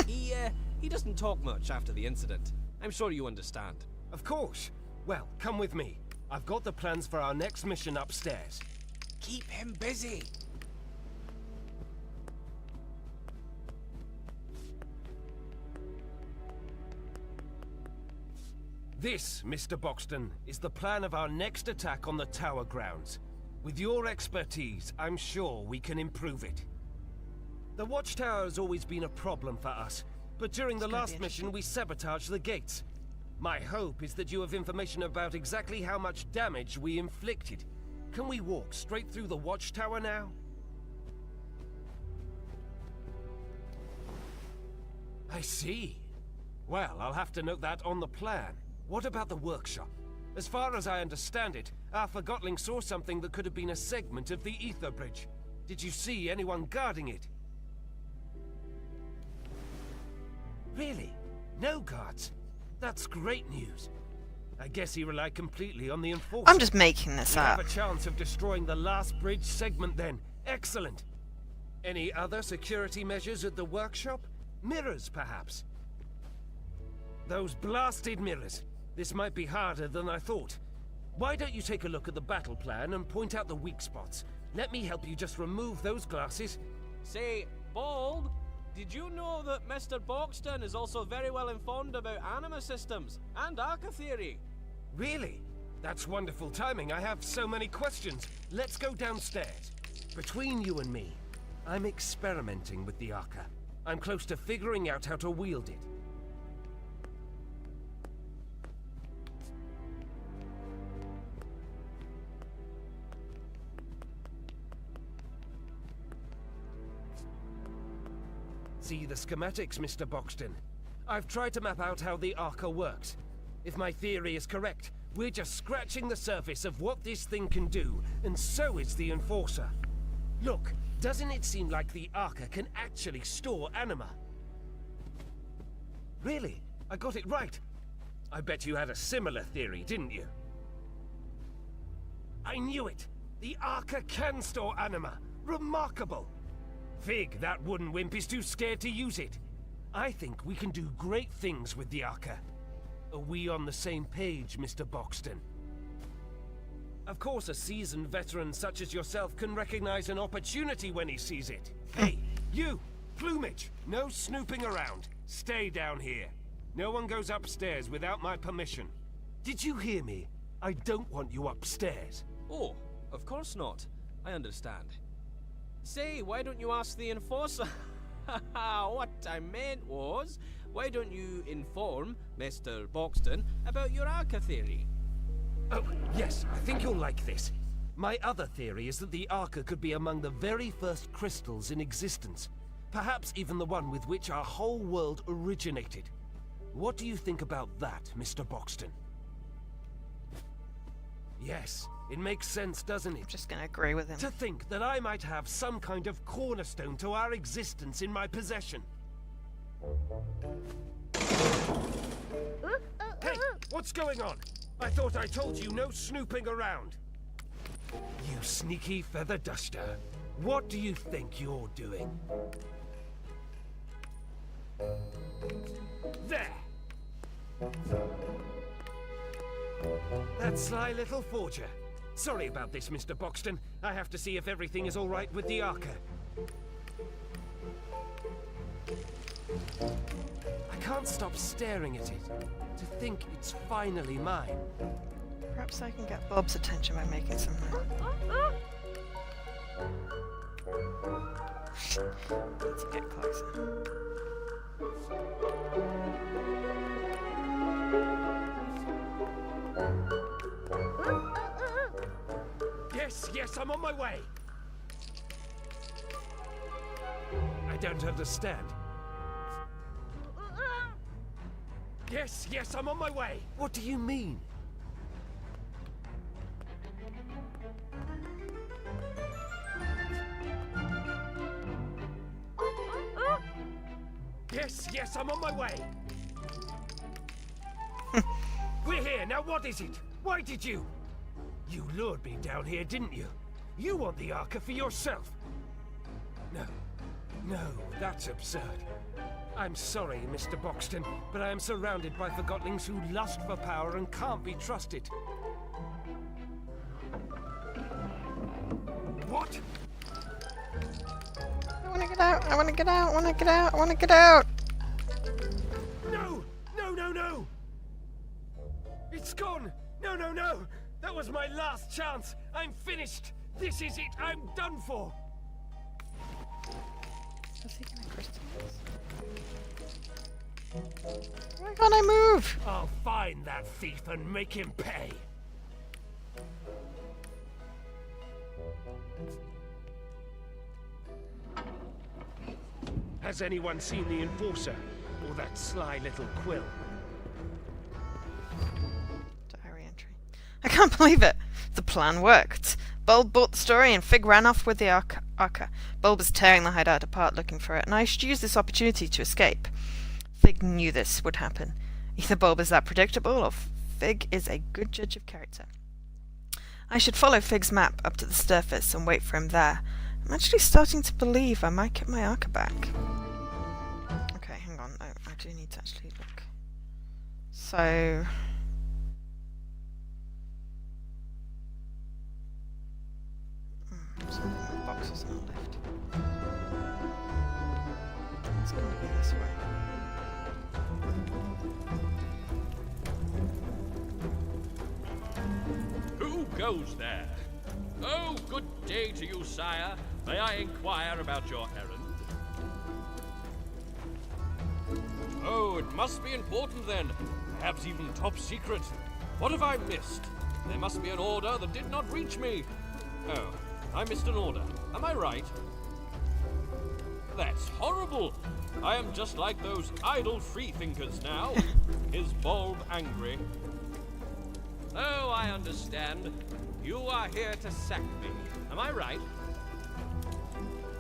He doesn't talk much after the incident. I'm sure you understand. Of course. Well, come with me. I've got the plans for our next mission upstairs. Keep him busy. This, Mr. Buxton, is the plan of our next attack on the Tower Grounds. With your expertise, I'm sure we can improve it. The Watchtower has always been a problem for us, but during the last mission we sabotaged the gates. My hope is that you have information about exactly how much damage we inflicted. Can we walk straight through the Watchtower now? I see. Well, I'll have to note that on the plan. What about the workshop? As far as I understand it, our Forgotling saw something that could have been a segment of the ether bridge. Did you see anyone guarding it? Really? No guards? That's great news. I guess he relied completely on the Enforcer. I'm just making this up. We have a chance of destroying the last bridge segment then. Excellent. Any other security measures at the workshop? Mirrors, perhaps? Those blasted mirrors. This might be harder than I thought. Why don't you take a look at the battle plan and point out the weak spots? Let me help you just remove those glasses. Say, Bulb, did you know that Mr. Buxton is also very well informed about anima systems and Arca theory? Really? That's wonderful timing. I have so many questions. Let's go downstairs. Between you and me, I'm experimenting with the Arca. I'm close to figuring out how to wield it. See the schematics, Mr. Buxton. I've tried to map out how the Arca works. If my theory is correct, we're just scratching the surface of what this thing can do, and so is the Enforcer. Look, doesn't it seem like the Arca can actually store anima? Really? I got it right. I bet you had a similar theory, didn't you? I knew it! The Arca can store anima! Remarkable! Fig, that wooden wimp is too scared to use it. I think we can do great things with the Arca. Are we on the same page, Mr. Buxton? Of course, a seasoned veteran such as yourself can recognize an opportunity when he sees it. Hey, you! Plumage! No snooping around. Stay down here. No one goes upstairs without my permission. Did you hear me? I don't want you upstairs. Oh, of course not. I understand. Say, why don't you ask the Enforcer? What I meant was, why don't you inform Mr. Buxton about your Arca theory? Oh, yes, I think you'll like this. My other theory is that the Arca could be among the very first crystals in existence. Perhaps even the one with which our whole world originated. What do you think about that, Mr. Boxton? Yes, it makes sense, doesn't it? I'm just gonna agree with him. To think that I might have some kind of cornerstone to our existence in my possession. Hey, what's going on? I thought I told you no snooping around. You sneaky feather duster. What do you think you're doing? There! That sly little forger. Sorry about this, Mr. Boxton. I have to see if everything is all right with the Arca. I can't stop staring at it. To think it's finally mine. Perhaps I can get Bob's attention by making some noise. Need to get closer. Yes, I'm on my way. I don't understand. Yes, I'm on my way. What do you mean? Yes, I'm on my way. We're here, now what is it? Why did you? You lured me down here, didn't you? You want the Arca for yourself. No, that's absurd. I'm sorry, Mr. Boxton, but I am surrounded by Forgottlings who lust for power and can't be trusted. What? I wanna get out, I wanna get out, I wanna get out, I wanna get out! No! It's gone! No! That was my last chance! I'm finished! This is it! I'm done for! Is he gonna crystallize? Why can't I move? I'll find that thief and make him pay! Has anyone seen the Enforcer? Or that sly little quill? Diary entry. I can't believe it! The plan worked. Bulb bought the story and Fig ran off with the Arca. Bulb was tearing the hideout apart looking for it, and I should use this opportunity to escape. Fig knew this would happen. Either Bulb is that predictable, or Fig is a good judge of character. I should follow Fig's map up to the surface and wait for him there. I'm actually starting to believe I might get my Arca back. Okay, hang on. I do need to actually look. So... so my box is not left. It's going to be this way. Who goes there? Oh, good day to you, sire. May I inquire about your errand? Oh, it must be important then. Perhaps even top secret. What have I missed? There must be an order that did not reach me. Oh, I missed an order. Am I right? That's horrible. I am just like those idle freethinkers now. Is Bulb angry? Oh, I understand. You are here to sack me. Am I right?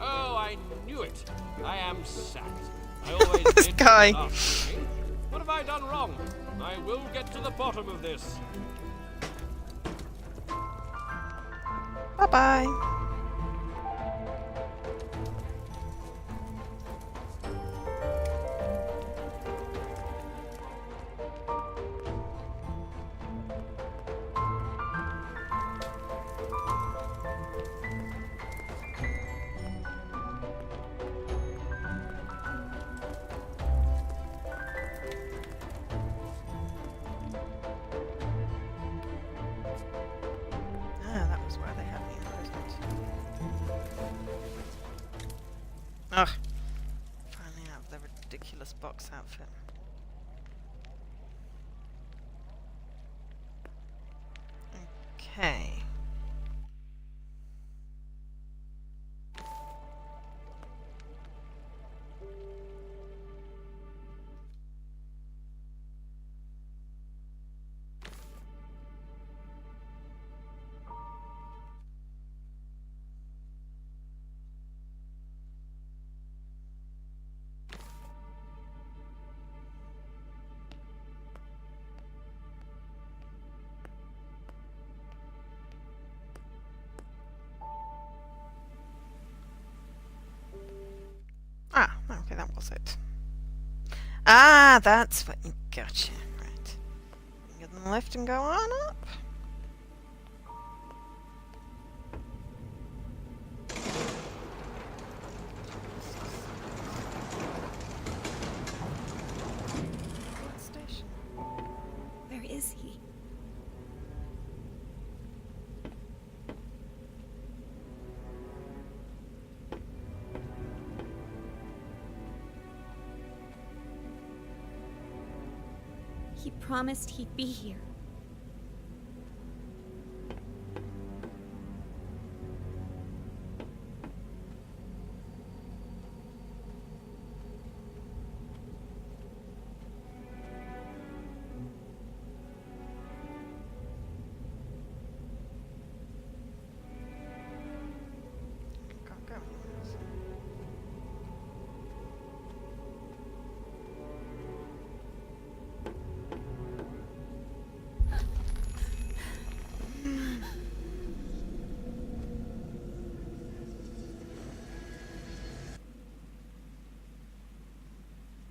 Oh, I knew it. I am sacked. I always This did guy. What have I done wrong? I will get to the bottom of this. Bye-bye. Ugh. Finally out of the ridiculous box outfit. Okay. Ah, okay, that was it. Ah, that's what you gotcha. Right. Get in the lift and go on up. Station. Where is he? He promised he'd be here.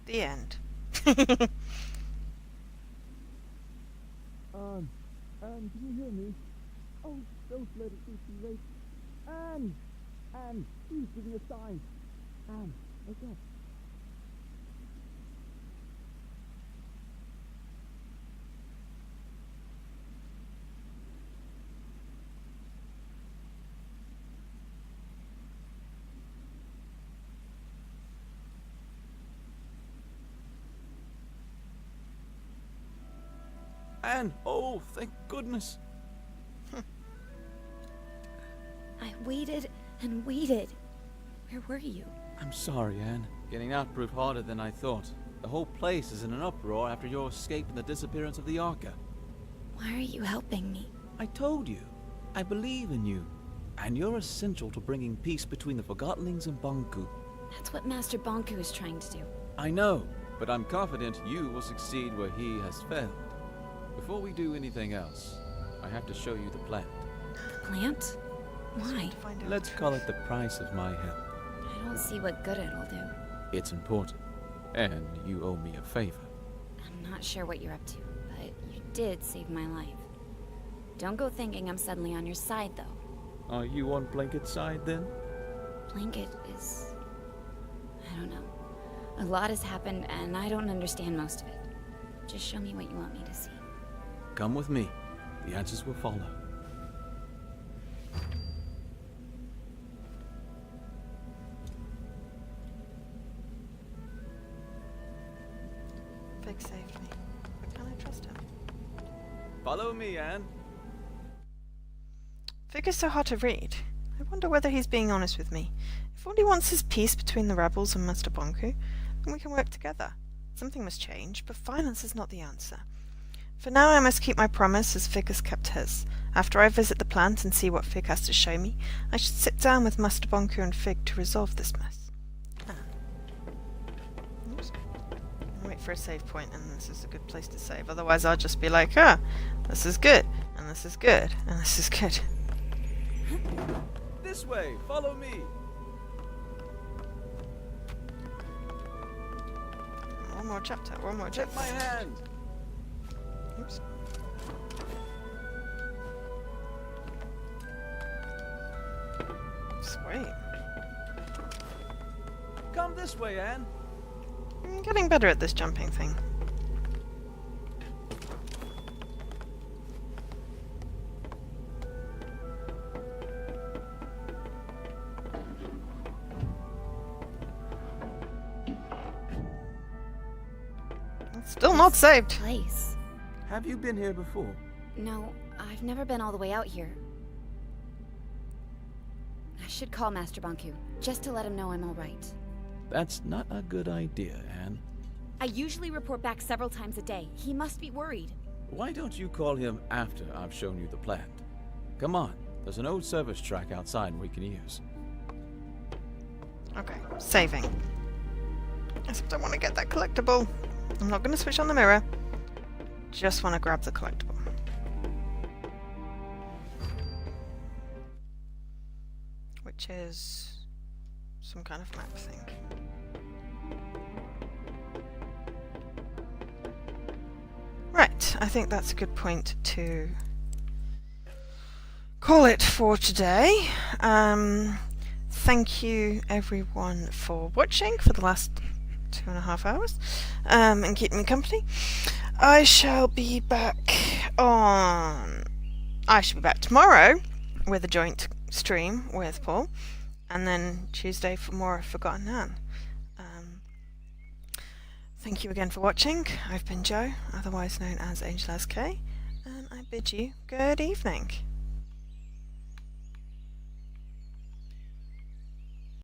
The end. Anne, can you hear me? Oh, don't let it be too late. Anne! Anne, please give me a sign. Anne, wake up. Anne! Oh, thank goodness! I waited and waited. Where were you? I'm sorry, Anne. Getting out proved harder than I thought. The whole place is in an uproar after your escape and the disappearance of the Arca. Why are you helping me? I told you. I believe in you. And you're essential to bringing peace between the Forgottlings and Banku. That's what Master Banku is trying to do. I know, but I'm confident you will succeed where he has failed. Before we do anything else, I have to show you the plant. The plant? Why? Let's call it the price of my help. I don't see what good it'll do. It's important, and you owe me a favor. I'm not sure what you're up to, but you did save my life. Don't go thinking I'm suddenly on your side, though. Are you on Blanket's side, then? Blanket is... I don't know. A lot has happened, and I don't understand most of it. Just show me what you want me to see. Come with me. The answers will follow. Fig saved me. But can I trust him? Follow me, Anne. Fig is so hard to read. I wonder whether he's being honest with me. If all he wants is peace between the rebels and Master Banku, then we can work together. Something must change, but violence is not the answer. For now I must keep my promise as Fig has kept his. After I visit the plant and see what Fig has to show me, I should sit down with Master Banku and Fig to resolve this mess. Oops. I'll wait for a save point, and this is a good place to save. Otherwise I'll just be like, this is good, and this is good, and this is good. This way! Follow me! One more chapter, one more chapter. Take my hand! Oops. Sweet. Come this way, Anne! I'm getting better at this jumping thing. Still not saved. Place. Have you been here before? No, I've never been all the way out here. I should call Master Banku, just to let him know I'm alright. That's not a good idea, Anne. I usually report back several times a day. He must be worried. Why don't you call him after I've shown you the plant? Come on, there's an old service track outside we can use. Okay, saving. Except I want to get that collectible. I'm not going to switch on the mirror. Just want to grab the collectible. Which is some kind of map thing. Right, I think that's a good point to call it for today. Thank you everyone for watching for the last 2.5 hours and keeping me company. I shall be back tomorrow with a joint stream with Paul, and then Tuesday for more Forgotton Anne. Thank you again for watching. I've been Jo, otherwise known as Angel SK, and I bid you good evening.